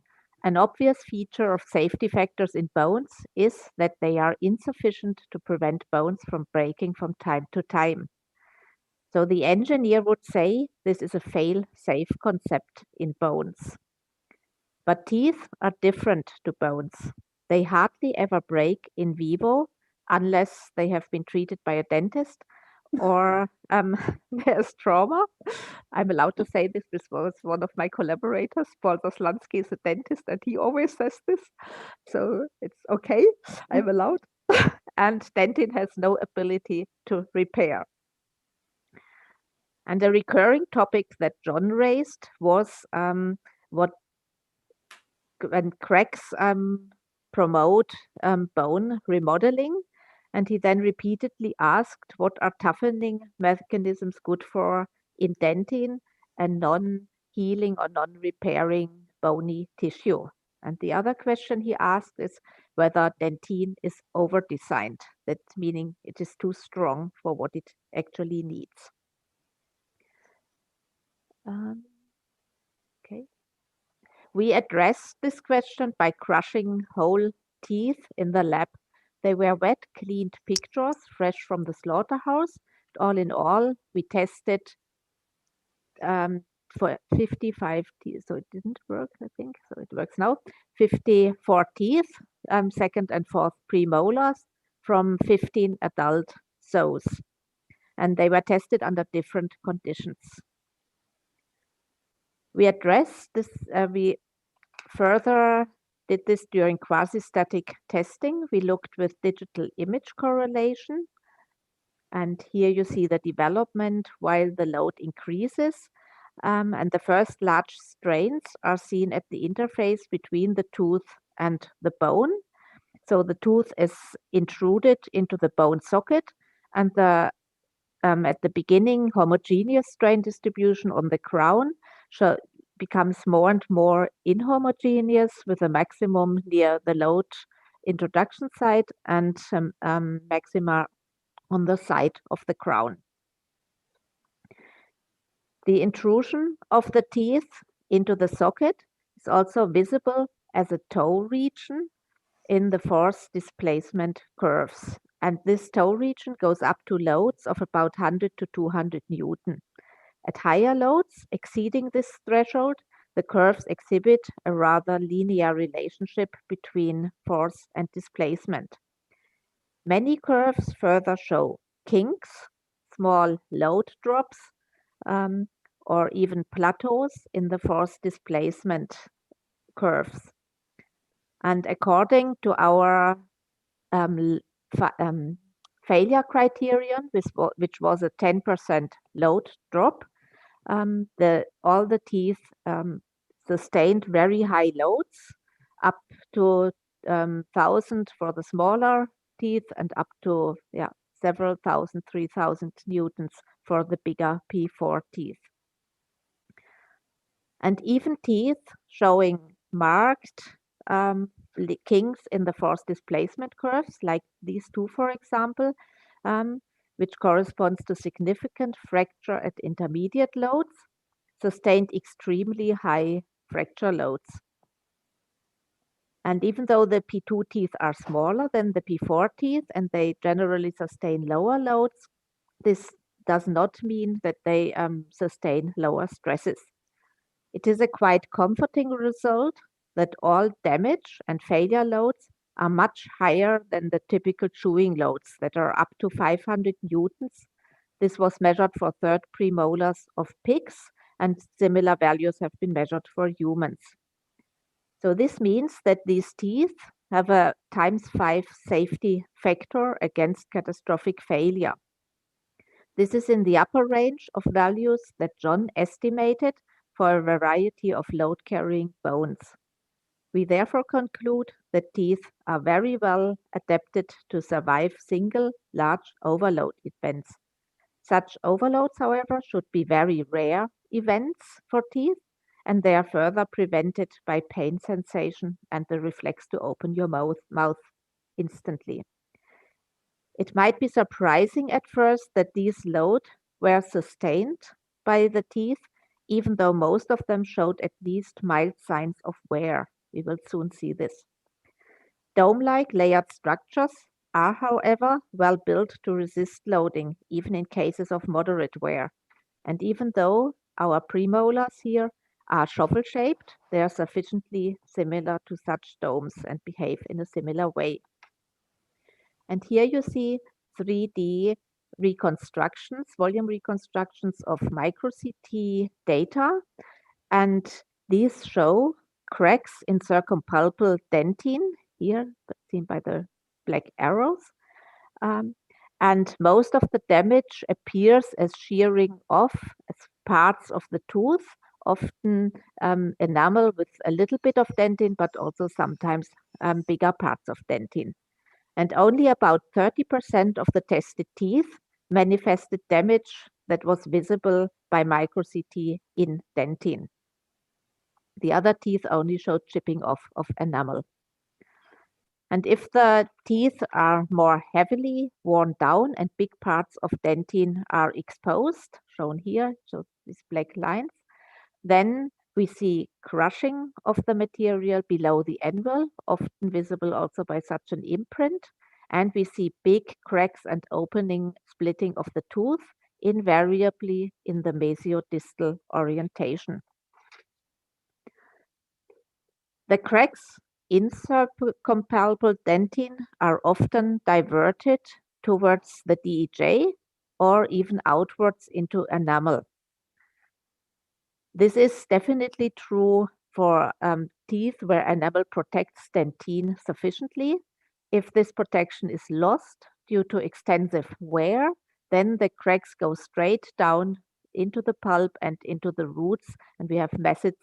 an obvious feature of safety factors in bones is that they are insufficient to prevent bones from breaking from time to time. So the engineer would say this is a fail-safe concept in bones. But teeth are different to bones. They hardly ever break in vivo unless they have been treated by a dentist or there's trauma. I'm allowed to say this. This was one of my collaborators. Paul Zaslansky is a dentist and he always says this. So it's okay. I'm allowed. And dentin has no ability to repair. And the recurring topic that John raised was when cracks promote bone remodeling. And he then repeatedly asked, what are toughening mechanisms good for in dentin and non-healing or non-repairing bony tissue? And the other question he asked is whether dentine is over-designed. That meaning it is too strong for what it actually needs. Okay. We addressed this question by crushing whole teeth in the lab. They were wet, cleaned pig jaws, fresh from the slaughterhouse. All in all, we tested for 55 teeth. So it didn't work, I think. So it works now. 54 teeth, second and fourth premolars from 15 adult sows. And they were tested under different conditions. We addressed this, we further did this during quasi-static testing. We looked with digital image correlation. And here you see the development while the load increases. And the first large strains are seen at the interface between the tooth and the bone. So the tooth is intruded into the bone socket, and the at the beginning, homogeneous strain distribution on the crown becomes more and more inhomogeneous with a maximum near the load introduction site and maxima on the side of the crown. The intrusion of the teeth into the socket is also visible as a toe region in the force displacement curves. And this toe region goes up to loads of about 100 to 200 Newton. At higher loads exceeding this threshold, the curves exhibit a rather linear relationship between force and displacement. Many curves further show kinks, small load drops, or even plateaus in the force displacement curves. And according to our failure criterion, which was a 10% load drop, all the teeth sustained very high loads, up to 1,000 for the smaller teeth and up to several thousand, 3,000 Newtons for the bigger P4 teeth. And even teeth showing marked kinks in the force displacement curves, like these two, for example, which corresponds to significant fracture at intermediate loads, sustained extremely high fracture loads. And even though the P2 teeth are smaller than the P4 teeth and they generally sustain lower loads, this does not mean that they sustain lower stresses. It is a quite comforting result that all damage and failure loads are much higher than the typical chewing loads that are up to 500 Newtons. This was measured for third premolars of pigs, and similar values have been measured for humans. So this means that these teeth have a ×5 safety factor against catastrophic failure. This is in the upper range of values that John estimated for a variety of load-carrying bones. We therefore conclude that teeth are very well adapted to survive single large overload events. Such overloads, however, should be very rare events for teeth, and they are further prevented by pain sensation and the reflex to open your mouth instantly. It might be surprising at first that these loads were sustained by the teeth, even though most of them showed at least mild signs of wear. We will soon see this. Dome-like layered structures are, however, well built to resist loading, even in cases of moderate wear. And even though our premolars here are shovel-shaped, they are sufficiently similar to such domes and behave in a similar way. And here you see 3D reconstructions, volume reconstructions of micro-CT data. And these show cracks in circumpulpal dentine, here seen by the black arrows. And most of the damage appears as shearing off as parts of the tooth, often enamel with a little bit of dentine, but also sometimes bigger parts of dentine. And only about 30% of the tested teeth manifested damage that was visible by micro-CT in dentine. The other teeth only showed chipping off of enamel. And if the teeth are more heavily worn down and big parts of dentine are exposed, shown here, so these black lines, then we see crushing of the material below the anvil, often visible also by such an imprint. And we see big cracks and splitting of the tooth, invariably in the mesiodistal orientation. The cracks in circumpalpal dentine are often diverted towards the DEJ or even outwards into enamel. This is definitely true for teeth where enamel protects dentine sufficiently. If this protection is lost due to extensive wear, then the cracks go straight down into the pulp and into the roots, and we have massive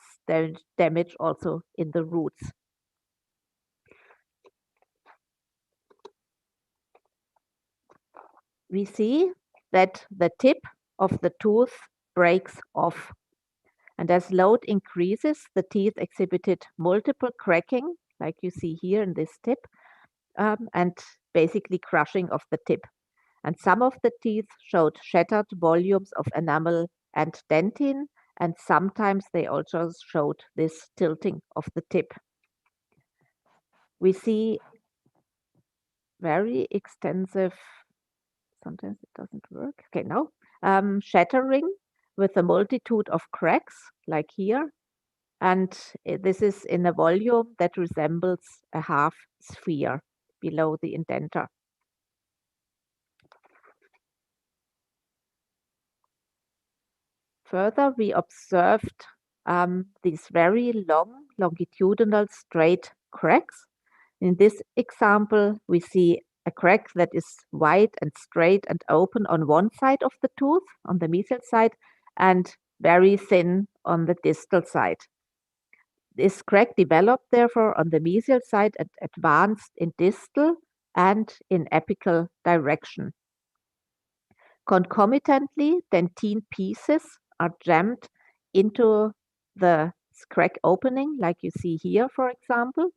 damage also in the roots. We see that the tip of the tooth breaks off. And as load increases, the teeth exhibited multiple cracking, like you see here in this tip, and basically crushing of the tip. And some of the teeth showed shattered volumes of enamel and dentine, and sometimes they also showed this tilting of the tip. We see very extensive, sometimes it doesn't work. Okay, now, shattering with a multitude of cracks, like here. And this is in a volume that resembles a half sphere below the indentar. Further, we observed these very long longitudinal straight cracks. In this example, we see a crack that is wide and straight and open on one side of the tooth, on the mesial side, and very thin on the distal side. This crack developed, therefore, on the mesial side and advanced in distal and in apical direction. Concomitantly, dentine pieces are jammed into the crack opening, like you see here, for example.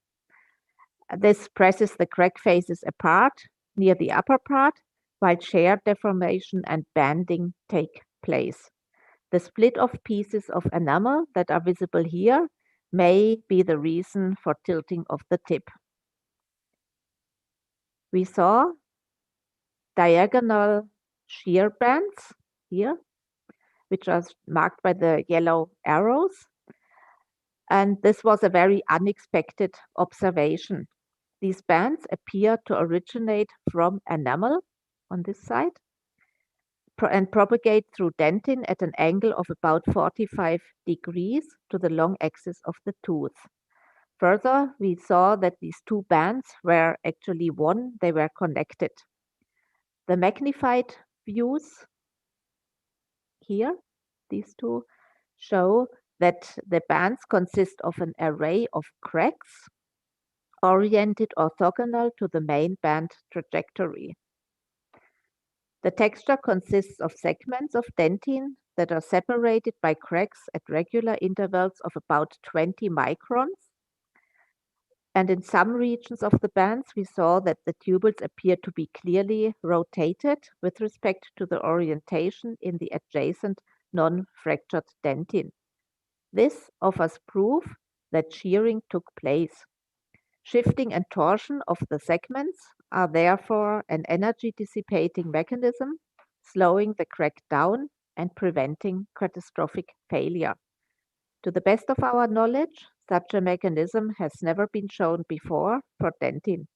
This presses the crack faces apart near the upper part, while shear deformation and banding take place. The split of pieces of enamel that are visible here may be the reason for tilting of the tip. We saw diagonal shear bands here, which are marked by the yellow arrows. And this was a very unexpected observation. These bands appear to originate from enamel on this side and propagate through dentine at an angle of about 45 degrees to the long axis of the tooth. Further, we saw that these two bands were actually one, they were connected. The magnified views here, these two, show that the bands consist of an array of cracks oriented orthogonal to the main band trajectory. The texture consists of segments of dentine that are separated by cracks at regular intervals of about 20 microns. And in some regions of the bands, we saw that the tubules appear to be clearly rotated with respect to the orientation in the adjacent non-fractured dentine. This offers proof that shearing took place. Shifting and torsion of the segments are therefore an energy dissipating mechanism, slowing the crack down and preventing catastrophic failure. To the best of our knowledge, such a mechanism has never been shown before for dentine.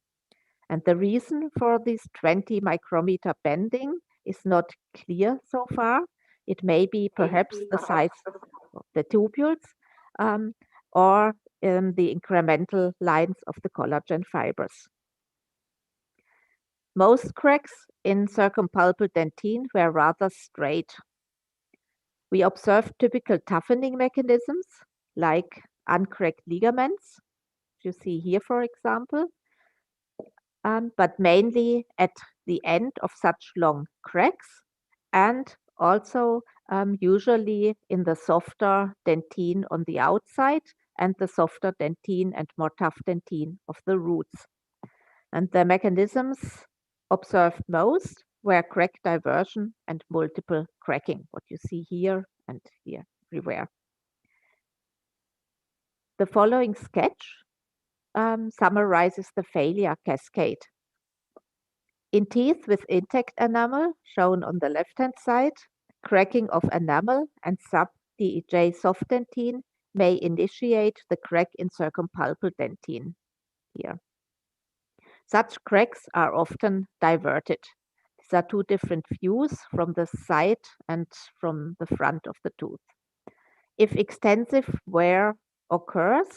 And the reason for this 20 micrometer bending is not clear so far. It may be perhaps the size of the tubules or the incremental lines of the collagen fibers. Most cracks in circumpalpal dentine were rather straight. We observed typical toughening mechanisms like uncracked ligaments, you see here, for example, but mainly at the end of such long cracks and also usually in the softer dentine on the outside and the softer dentine and more tough dentine of the roots. And the mechanisms observed most were crack diversion and multiple cracking, what you see here and here everywhere. The following sketch summarizes the failure cascade. In teeth with intact enamel, shown on the left-hand side, cracking of enamel and sub-DEJ soft dentine may initiate the crack in circumpulpal dentine here. Such cracks are often diverted. These are two different views from the side and from the front of the tooth. If extensive wear occurs,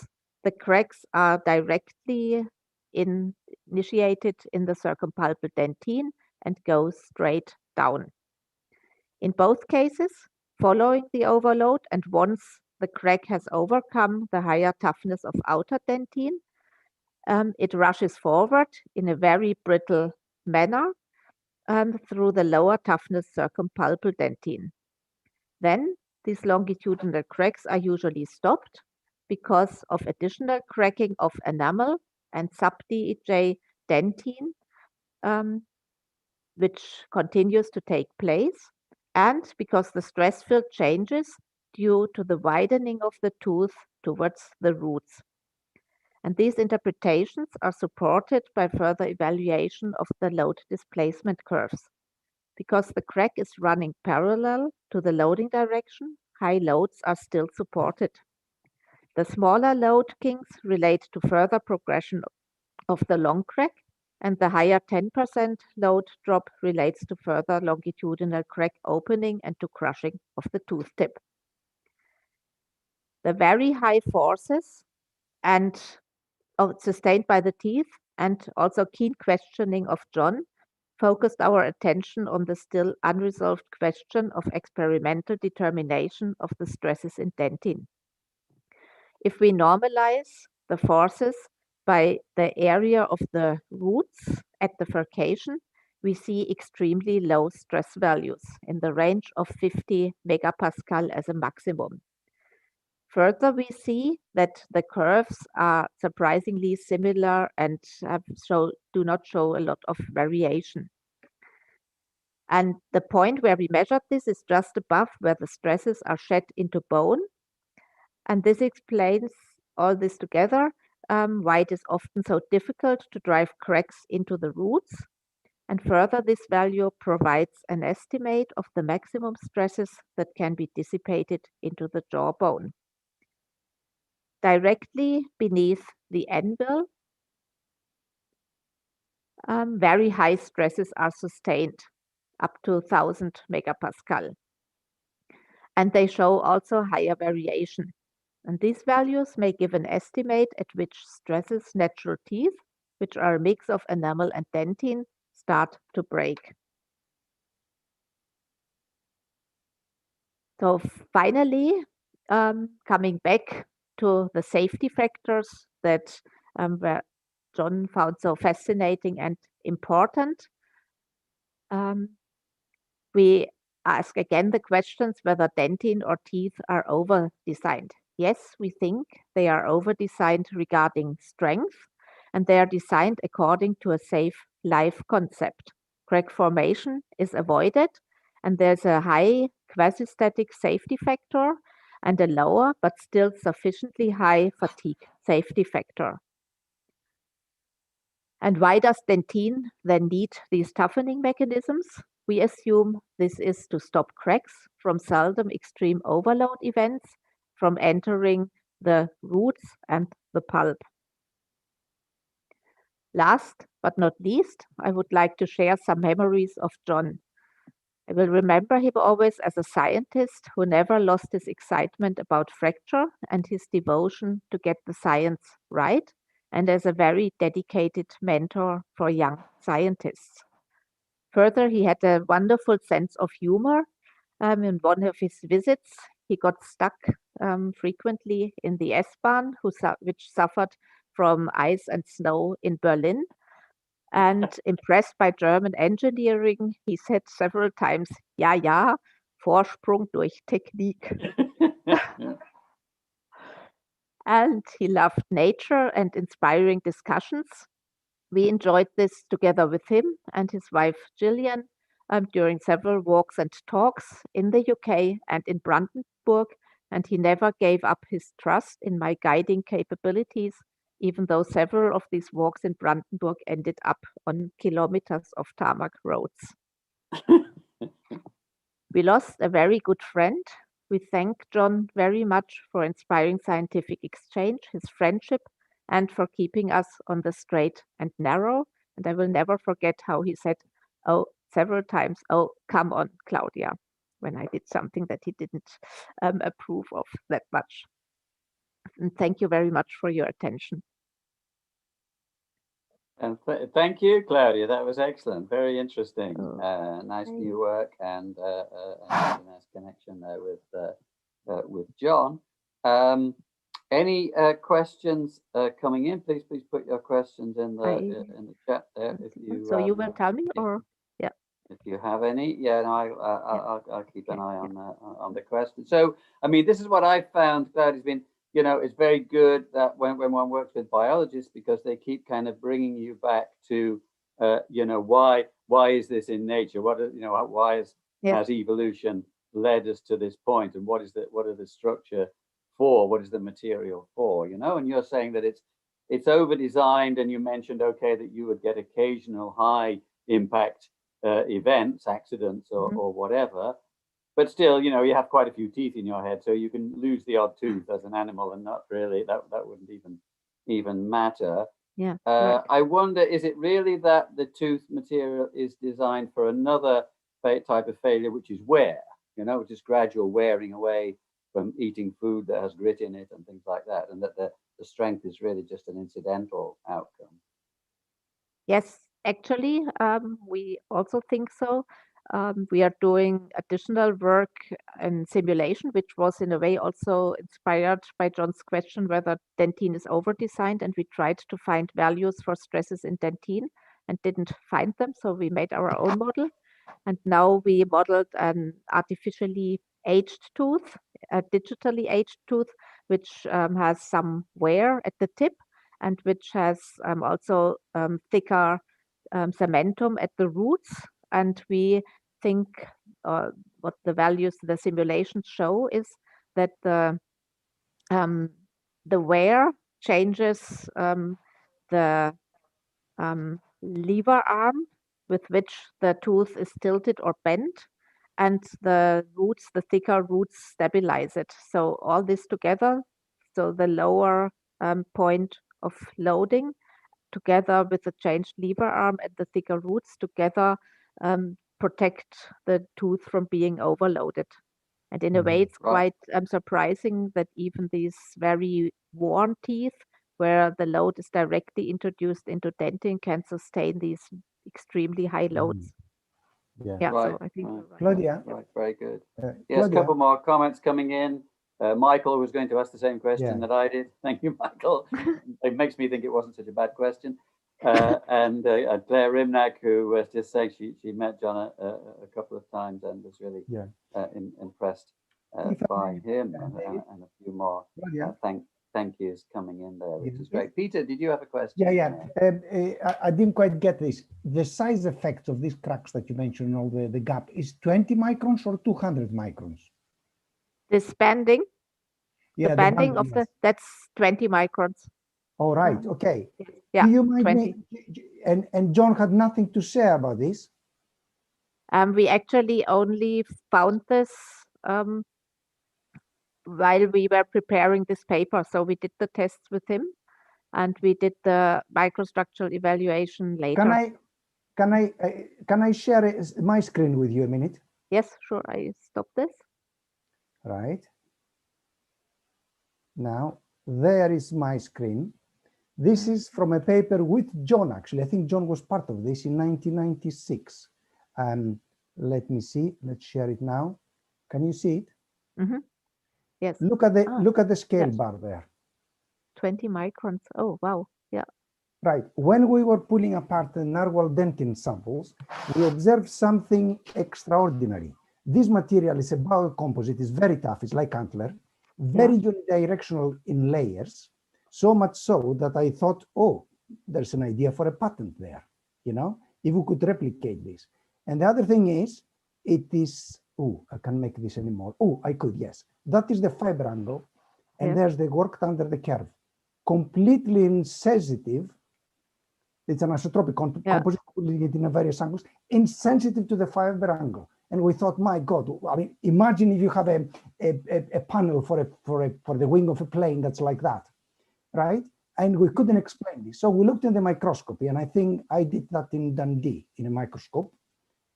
the cracks are directly initiated in the circumpulpal dentine and go straight down. In both cases, following the overload and once the crack has overcome the higher toughness of outer dentine, it rushes forward in a very brittle manner through the lower toughness circumpulpal dentine. Then these longitudinal cracks are usually stopped because of additional cracking of enamel and sub-DEJ dentine, which continues to take place, and because the stress field changes due to the widening of the tooth towards the roots. And these interpretations are supported by further evaluation of the load displacement curves. Because the crack is running parallel to the loading direction, high loads are still supported. The smaller load kinks relate to further progression of the long crack, and the higher 10% load drop relates to further longitudinal crack opening and to crushing of the tooth tip. The very high forces and sustained by the teeth and also keen questioning of John focused our attention on the still unresolved question of experimental determination of the stresses in dentine. If we normalize the forces by the area of the roots at the furcation, we see extremely low stress values in the range of 50 megapascal as a maximum. Further, we see that the curves are surprisingly similar and do not show a lot of variation. And the point where we measured this is just above where the stresses are shed into bone. And this explains all this together, why it is often so difficult to drive cracks into the roots. And further, this value provides an estimate of the maximum stresses that can be dissipated into the jawbone. Directly beneath the anvil, very high stresses are sustained, up to 1000 megapascal. And they show also higher variation. And these values may give an estimate at which stresses natural teeth, which are a mix of enamel and dentine, start to break. So finally, coming back to the safety factors that were John found so fascinating and important, we ask again the questions whether dentine or teeth are over-designed. Yes, we think they are over-designed regarding strength, and they are designed according to a safe life concept. Crack formation is avoided, and there's a high quasi-static safety factor and a lower but still sufficiently high fatigue safety factor. And why does dentine then need these toughening mechanisms? We assume this is to stop cracks from seldom extreme overload events from entering the roots and the pulp. Last but not least, I would like to share some memories of John. I will remember him always as a scientist who never lost his excitement about fracture and his devotion to get the science right, and as a very dedicated mentor for young scientists. Further, he had a wonderful sense of humor. In one of his visits, he got stuck frequently in the S-Bahn, which suffered from ice and snow in Berlin. And impressed by German engineering, he said several times, "Ja, ja, Vorsprung durch Technik." and he loved nature and inspiring discussions. We enjoyed this together with him and his wife Gillian during several walks and talks in the UK and in Brandenburg, and he never gave up his trust in my guiding capabilities, even though several of these walks in Brandenburg ended up on kilometers of tarmac roads. We lost a very good friend. We thank John very much for inspiring scientific exchange, his friendship, and for keeping us on the straight and narrow. And I will never forget how he said, oh, several times, oh, come on, Claudia, when I did something that he didn't approve of that much. And thank you very much for your attention. And thank you, Claudia. That was excellent. Very interesting. Nice new work and a nice connection there with John. Any questions coming in? Please put your questions in the chat there. If you you will tell me, or yeah, if you have any, yeah, no, I'll keep an eye on the questions. So I mean, this is what I found. Claudia's been. You know, it's very good that when one works with biologists, because they keep kind of bringing you back to, you know, why is this in nature? What you know, why has evolution led us to this point, and what are the structure for? What is the material for? You know, and you're saying that it's over designed, and you mentioned that you would get occasional high impact events, accidents, or whatever. But still, you know, you have quite a few teeth in your head, so you can lose the odd tooth as an animal, and not really that wouldn't even matter. Yeah. I wonder, is it really that the tooth material is designed for another type of failure, which is wear? You know, which is gradual wearing away from eating food that has grit in it and things like that, and that the strength is really just an incidental outcome. Yes, actually, we also think so. We are doing additional work in simulation, which was in a way also inspired by John's question whether dentine is over-designed, and we tried to find values for stresses in dentine and didn't find them, so we made our own model. And now we modeled an artificially aged tooth, a digitally aged tooth, which has some wear at the tip and which has also thicker cementum at the roots. And we think what the values the simulations show is that the wear changes the lever arm with which the tooth is tilted or bent, and the roots, the thicker roots, stabilize it. So all this together, so the lower point of loading together with the changed lever arm and the thicker roots together protect the tooth from being overloaded. And in a way, it's quite surprising that even these very worn teeth, where the load is directly introduced into dentin, can sustain these extremely high loads. Yeah, right. So I think Claudia. Right, very good. Yes, Claudia. a couple more comments coming in. Michael was going to ask the same question that I did. Thank you, Michael. It makes me think it wasn't such a bad question. And Claire Rimnack, who was just saying she met John a couple of times and was really impressed by him, and a few more thank yous coming in there, which is great. Peter, did you have a question? I didn't quite get this. The size effects of these cracks that you mentioned, all the gap, is 20 microns or 200 microns? This banding? Yeah, the banding of that's 20 microns. All right. Okay. Yeah. Do you mind 20. And John had nothing to say about this? We actually only found this while we were preparing this paper. So we did the tests with him, and we did the microstructural evaluation later. Can I share my screen with you a minute? Yes, sure. I stop this. Right. Now, there is my screen. This is from a paper with John, actually. I think John was part of this in 1996. Let me see. Let's share it now. Can you see it? Mm-hmm. Yes. Look at the scale bar there. 20 microns. Oh, wow. Yeah. Right. When we were pulling apart the narwhal dentin samples, we observed something extraordinary. This material is a biocomposite. It's very tough. It's like antler. very unidirectional in layers, so much so that I thought, oh, there's an idea for a patent there, you know, if we could replicate this. And the other thing is, it is, oh, I can't make this anymore. Oh, I could, yes. That is the fiber angle, and there's the worked under the curve. Completely insensitive. It's an isotropic composite in various angles, insensitive to the fiber angle. And we thought, my God, I mean, imagine if you have a panel for the wing of a plane that's like that, right? And we couldn't explain this. So we looked in the microscopy, and I think I did that in Dundee in a microscope,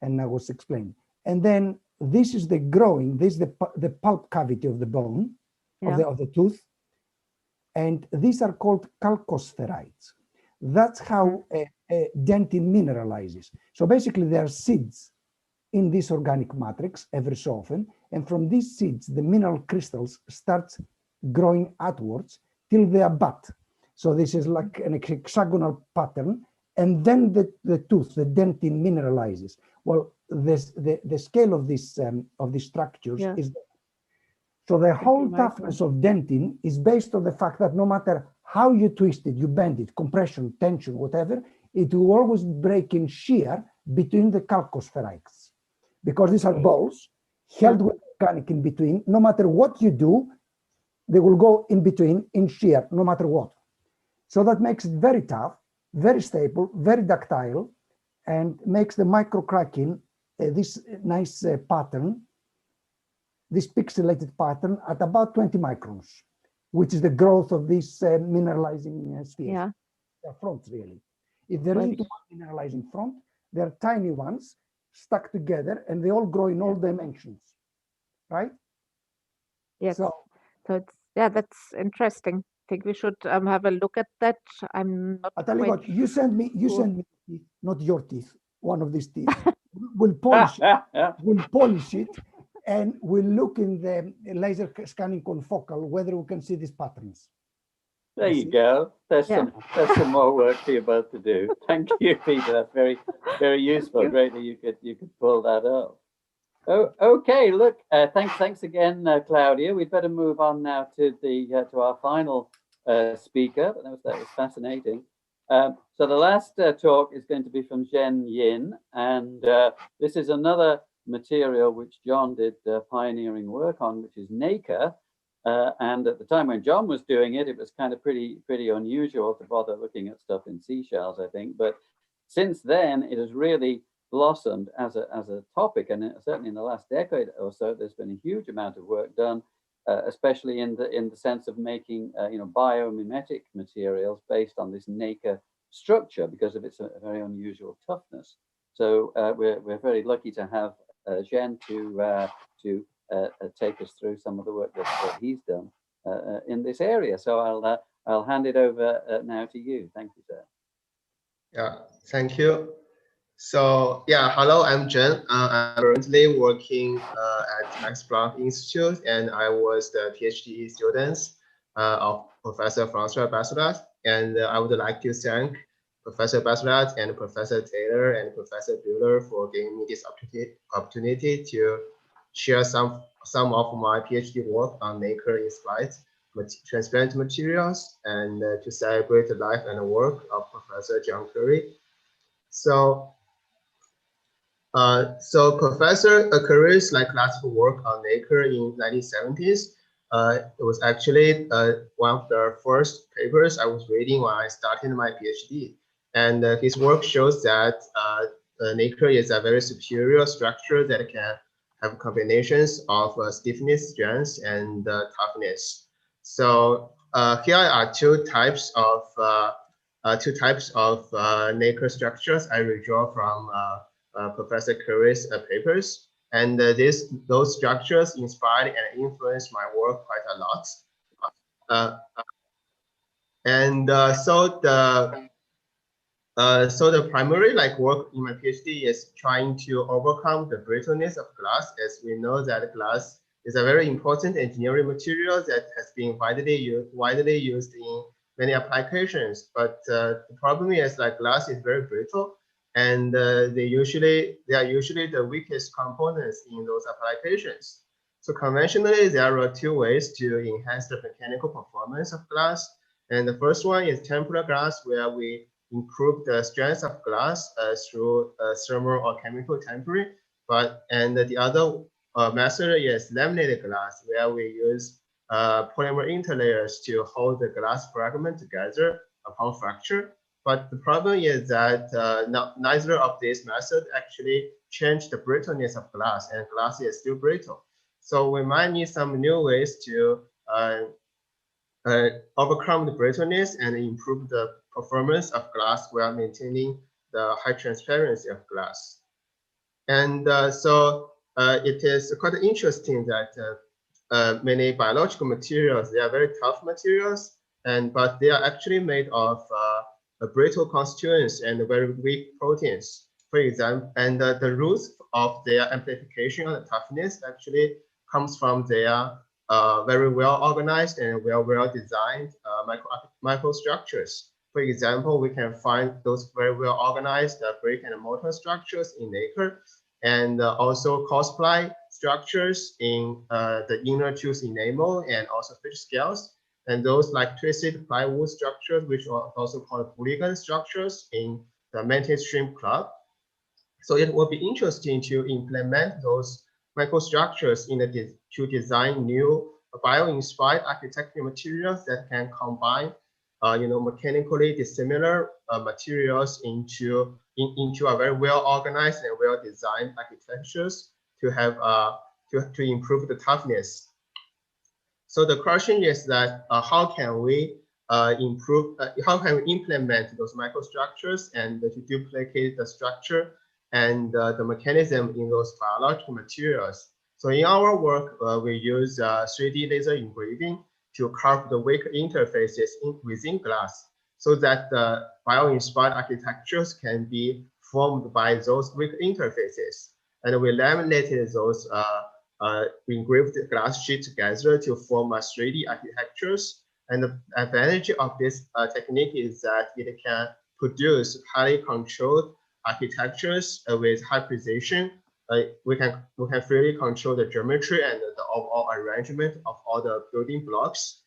and I was explaining. And then this is the growing, this is the pulp cavity of the bone, of the tooth. And these are called chalcospheroids. That's how dentin mineralizes. So basically there are seeds in this organic matrix every so often. And from these seeds, the mineral crystals start growing outwards till they are bud. So this is like an hexagonal pattern. And then the tooth, the dentin mineralizes. Well, the scale of these structures is so the whole toughness of dentin is based on the fact that no matter how you twist it, you bend it, compression, tension, whatever, it will always break in shear between the chalcospheroids. Because these are balls held with organic in between. No matter what you do, they will go in between in shear, no matter what. So that makes it very tough, very stable, very ductile, and makes the microcracking this nice pattern, this pixelated pattern at about 20 microns, which is the growth of these mineralizing spheres. Yeah. They're fronts, really. If there isn't one mineralizing front, they're tiny ones stuck together, and they all grow in all dimensions, right? Yes. So it's, that's interesting. I think we should have a look at that. I'm not. I'll tell you what, you send me teeth, not your teeth, one of these teeth. We'll polish it, and we'll look in the laser scanning confocal whether we can see these patterns. There you go. That's some more work for you both to do. Thank you, Peter. That's very, very useful. Great that you could pull that up. Oh, okay. Look, thanks again, Claudia. We'd better move on now to to our final speaker. That was fascinating. So the last talk is going to be from Zhen Yin, and this is another material which John did pioneering work on, which is nacre. And at the time when John was doing it, it was kind of pretty unusual to bother looking at stuff in seashells, I think. But since then, it has really blossomed as a topic, and certainly in the last decade or so, there's been a huge amount of work done, especially in the sense of making biomimetic materials based on this nacre structure because of its very unusual toughness. So we're very lucky to have Zhen to take us through some of the work that he's done in this area. So I'll hand it over now to you. Thank you, sir. Yeah, thank you. So yeah, hello, I'm Zhen. I'm currently working at Max Planck Institute, and I was the PhD student of Professor François Basselat. And I would like to thank Professor Basselat and Professor Taylor and Professor Buehler for giving me this opportunity to share some of my PhD work on nacre-inspired transparent materials and to celebrate the life and work of Professor John Currey. So Professor Currey's classical work on nacre in 1970s, it was actually one of the first papers I was reading when I started my PhD. And his work shows that nacre is a very superior structure that can have combinations of stiffness, strength, and toughness. So here are two types of nacre structures I redraw from Professor Currey's papers, and those structures inspired and influenced my work quite a lot. So the primary work in my PhD is trying to overcome the brittleness of glass, as we know that glass is a very important engineering material that has been widely used in many applications. But the problem is glass is very brittle, and they are usually the weakest components in those applications. So conventionally, there are two ways to enhance the mechanical performance of glass. And the first one is tempered glass, where we improve the strength of glass through thermal or chemical tempering. And the other method is laminated glass, where we use polymer interlayers to hold the glass fragment together upon fracture. But the problem is that neither of these methods actually change the brittleness of glass, and glass is still brittle. So we might need some new ways to overcome the brittleness and improve the performance of glass while maintaining the high transparency of glass. And so it is quite interesting that many biological materials, they are very tough materials, but they are actually made of brittle constituents and very weak proteins. For example, and the roots of their amplification and toughness actually comes from their very well organized and well designed microstructures. For example, we can find those very well organized brick and mortar structures in nacre, and also coarse-ply structures in the inner tooth enamel and also fish scales. And those like twisted plywood structures, which are also called polygon structures in the mantis shrimp club. So it will be interesting to implement those microstructures to design new bio-inspired architectural materials that can combine, mechanically dissimilar materials into a very well organized and well designed architectures to have to improve the toughness. So the question is that how can we how can we implement those microstructures and to duplicate the structure and the mechanism in those biological materials? So in our work, we use 3D laser engraving to carve the weak interfaces within glass, so that the bio-inspired architectures can be formed by those weak interfaces. And we laminated those engraved glass sheets together to form a 3D architectures. And the advantage of this technique is that it can produce highly controlled architectures with high precision. We can freely control the geometry and the overall arrangement of all the building blocks.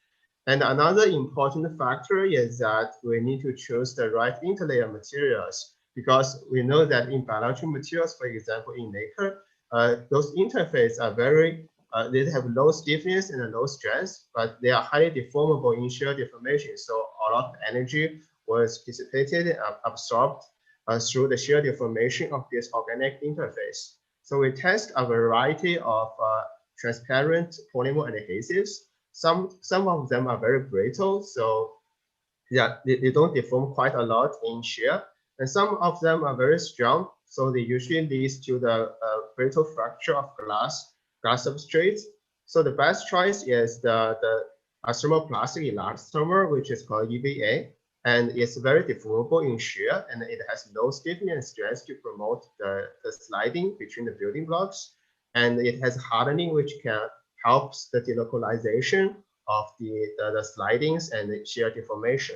And another important factor is that we need to choose the right interlayer materials, because we know that in biological materials, for example, in nacre, those interfaces are very, they have low stiffness and low strength, but they are highly deformable in shear deformation. So a lot of energy was dissipated and absorbed through the shear deformation of this organic interface. So we test a variety of transparent polymer adhesives. Some of them are very brittle, so yeah, they don't deform quite a lot in shear. And some of them are very strong, so they usually lead to the brittle fracture of glass substrates. So the best choice is the thermoplastic elastomer, which is called EVA, and it's very deformable in shear, and it has low stiffness and strength to promote the sliding between the building blocks. And it has hardening, which can helps the delocalization of the slidings and the shear deformation.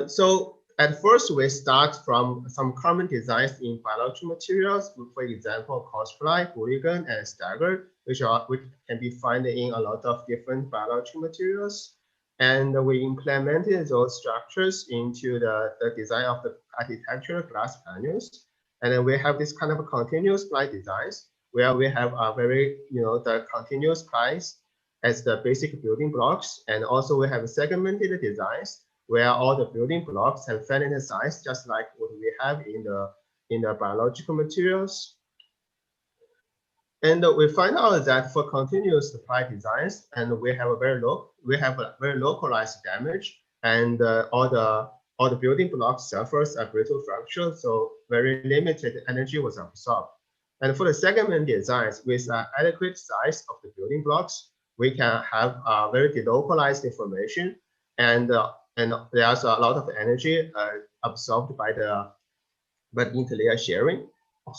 So at first, we start from some common designs in biological materials, for example, coarse-ply, polygon, and stagger, which can be found in a lot of different biological materials. And we implemented those structures into the design of the architectural glass panels. And then we have this kind of a continuous ply designs, where we have a very, the continuous plies as the basic building blocks. And also we have segmented designs, where all the building blocks have finite size, just like what we have in the biological materials. And we find out that for continuous supply designs, and we have a very localized damage, and all the building blocks suffers a brittle fracture, so very limited energy was absorbed. And for the segment designs with an adequate size of the building blocks, we can have a very delocalized deformation, and there's a lot of energy absorbed by the interlayer sharing.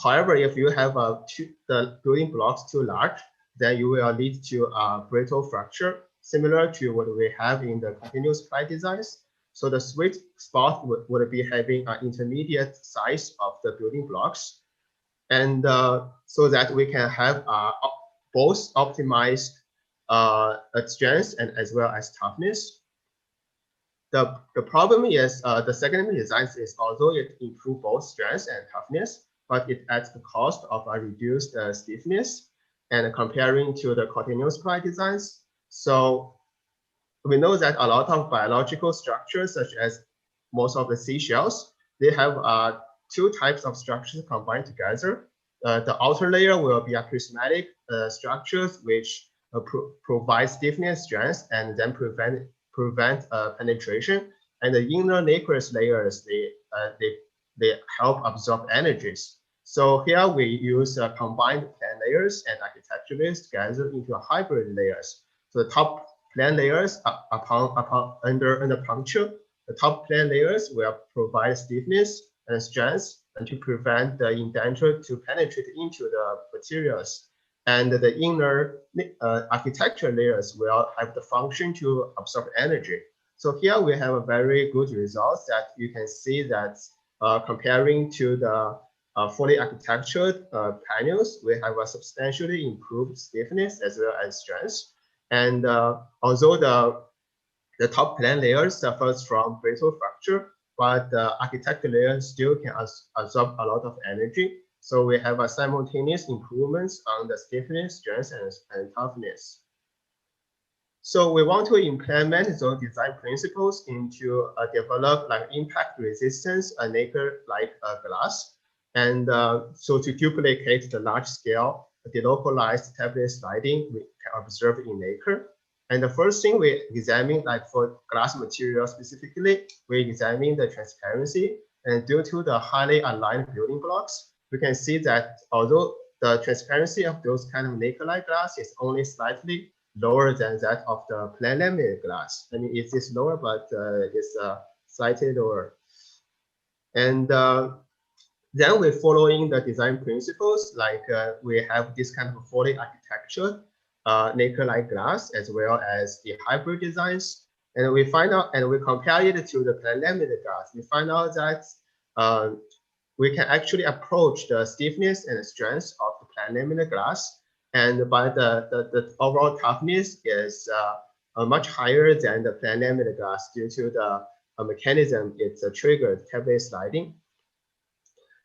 However, if you have the building blocks too large, then you will lead to a brittle fracture, similar to what we have in the continuous ply designs. So the sweet spot would be having an intermediate size of the building blocks. and so that we can have both optimized strength and as well as toughness. The problem is the secondary design is, although it improves both strength and toughness, but it adds the cost of a reduced stiffness and comparing to the continuous ply designs. So we know that a lot of biological structures, such as most of the seashells, they have two types of structures combined together. The outer layer will be a prismatic structures which provide stiffness, strength, and then prevent penetration. And the inner nacreous layers, they help absorb energies. So here we use combined plane layers and architecture layers together into a hybrid layers. So the top plane layers under puncture, the top plane layers will provide stiffness and strength and to prevent the indenture to penetrate into the materials. And the inner architecture layers will have the function to absorb energy. So here we have a very good results that you can see that comparing to the fully architectured panels, we have a substantially improved stiffness as well as strength. And although the top plane layer suffers from brittle fracture, but the architecture layer still can absorb a lot of energy. So we have a simultaneous improvements on the stiffness, strength, and toughness. So we want to implement those design principles into develop like impact resistance nacre-like glass. And so to duplicate the large scale delocalized tablet sliding we can observe in nacre. And the first thing we examine, like for glass material specifically, we examine the transparency. And due to the highly aligned building blocks, we can see that although the transparency of those kind of nacre-like glass is only slightly lower than that of the plane laminated glass. I mean, it is lower, but it's slightly lower. And then we're following the design principles, like we have this kind of fully architectured nacre-like glass as well as the hybrid designs. And we find out, and we compare it to the plane laminated glass. We find out that we can actually approach the stiffness and strength of the plane laminated glass. And by the overall toughness is much higher than the plane laminated glass due to the mechanism it's triggered tablet sliding.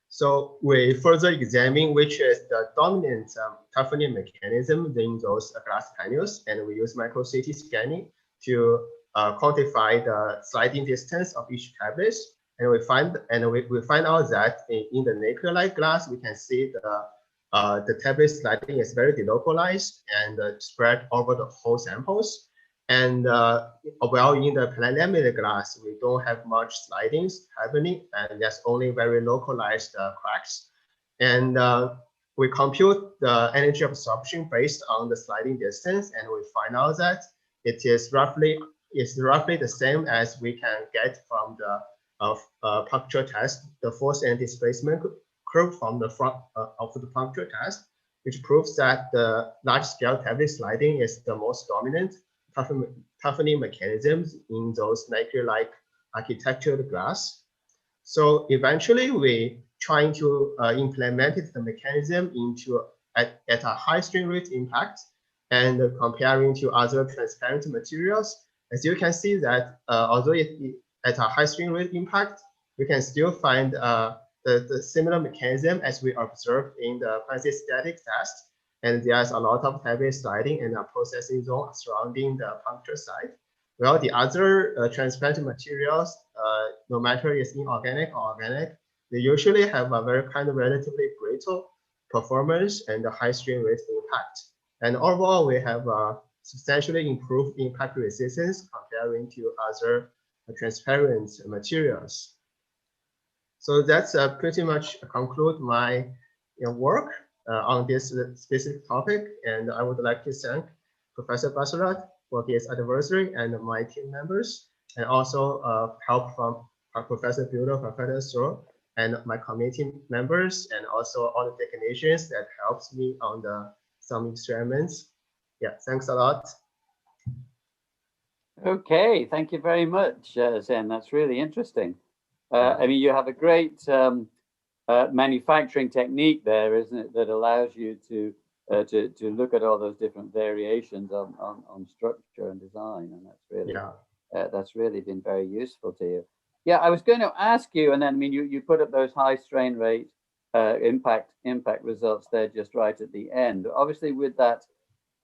So we further examine which is the dominant toughening mechanism in those glass panels, and we use micro CT scanning to quantify the sliding distance of each tablet. And we find out that in the nacre-like glass, we can see the tablet sliding is very delocalized and spread over the whole samples. And while in the plane laminated glass, we don't have much slidings happening, and there's only very localized cracks. And we compute the energy absorption based on the sliding distance, and we find out that it is roughly the same as we can get from the puncture test, the force and displacement curve from the front of the puncture test, which proves that the large-scale tablet sliding is the most dominant toughening mechanisms in those nacre-like architectured glass. So eventually, we trying to implement the mechanism into at a high strain rate impact and comparing to other transparent materials. As you can see that although at a high strain rate impact, we can still find the similar mechanism as we observed in the quasi-static test. And there's a lot of tablet sliding in a processing zone surrounding the puncture site. Well, the other transparent materials, no matter it's inorganic or organic, they usually have a very kind of relatively brittle performance and a high strain rate impact. And overall, we have a substantially improved impact resistance comparing to other transparent materials. So that's pretty much conclude my work on this specific topic. And I would like to thank Professor Bassarat for his advisory and my team members, and also help from Professor Builder, Professor Sor, and my committee members, and also all the technicians that helps me on some experiments. Yeah, thanks a lot. Okay, thank you very much, Zen. That's really interesting. I mean, you have a great manufacturing technique there, isn't it, that allows you to look at all those different variations on structure and design, and that's really been very useful to you. Yeah, I was going to ask you, and then I mean you put up those high strain rate impact results there just right at the end. Obviously, with that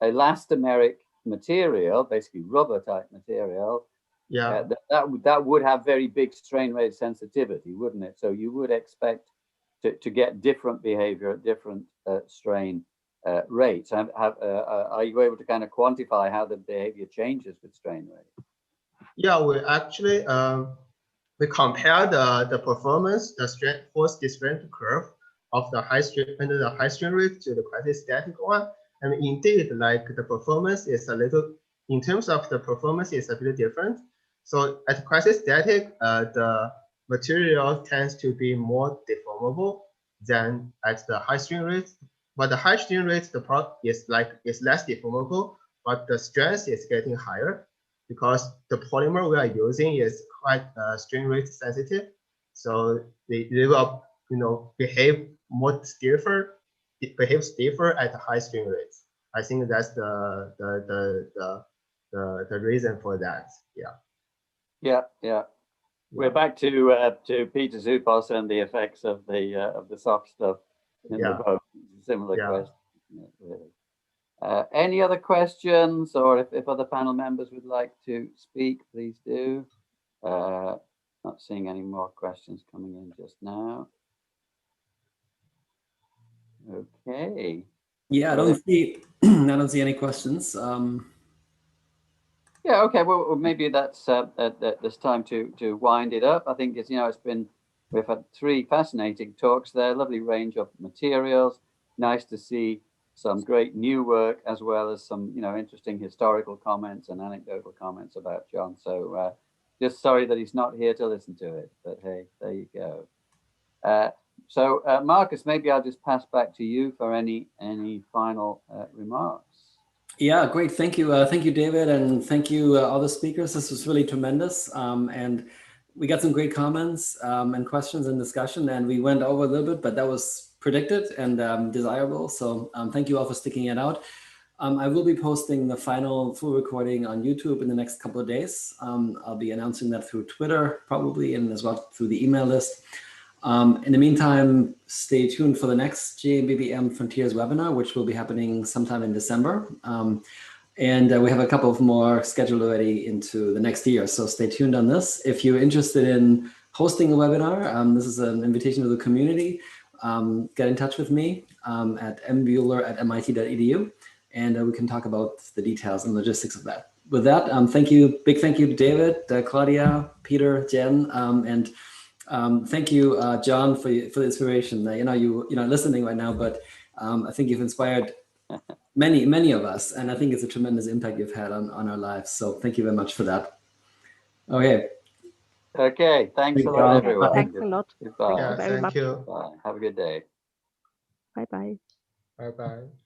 elastomeric material, basically rubber type material, that would have very big strain rate sensitivity, wouldn't it? So you would expect to get different behavior at different strain rates. Are you able to kind of quantify how the behavior changes with strain rate? Yeah, we actually we compare the performance, the force differential curve of the high strain rate to the quasi-static one, and indeed, like the performance is a little, in terms of the performance, is a bit different. So at quasi-static, the material tends to be more deformable than at the high strain rate. But the high strain rate, the product is less deformable, but the strength is getting higher because the polymer we are using is quite strain rate sensitive. So they will, behave stiffer at high strain rates. I think that's the reason for that. Yeah. We're back to Peter Zupos and the effects of the soft stuff in the boat. Similar question. Really. Any other questions, or if other panel members would like to speak, please do. Not seeing any more questions coming in just now. Okay. Yeah, I don't see any questions. Yeah. Okay. Well, maybe that's time to wind it up. I think we've had 3 fascinating talks there. Lovely range of materials. Nice to see some great new work, as well as some interesting historical comments and anecdotal comments about John. So just sorry that he's not here to listen to it, but hey, there you go. So Marcus, maybe I'll just pass back to you for any final remarks. Yeah, great. Thank you. Thank you, David. And thank you, all the speakers. This was really tremendous. And we got some great comments and questions and discussion, and we went over a little bit, but that was predicted and desirable. So thank you all for sticking it out. I will be posting the final full recording on YouTube in the next couple of days. I'll be announcing that through Twitter probably, and as well through the email list. In the meantime, stay tuned for the next JMBBM Frontiers webinar, which will be happening sometime in December. And we have a couple of more scheduled already into the next year. So stay tuned on this. If you're interested in hosting a webinar, this is an invitation to the community. Get in touch with me at mbuehler@mit.edu, and we can talk about the details and logistics of that. With that, big thank you to David, Claudia, Peter, Jen, and thank you, John, for the inspiration. You're not listening right now, but I think you've inspired many of us, and I think it's a tremendous impact you've had on our lives. So thank you very much for that. Okay. Okay. Thanks a lot, everyone. Thanks a lot. Goodbye. Thank you very much. Thank you. Bye. Have a good day. Bye-bye. Bye-bye.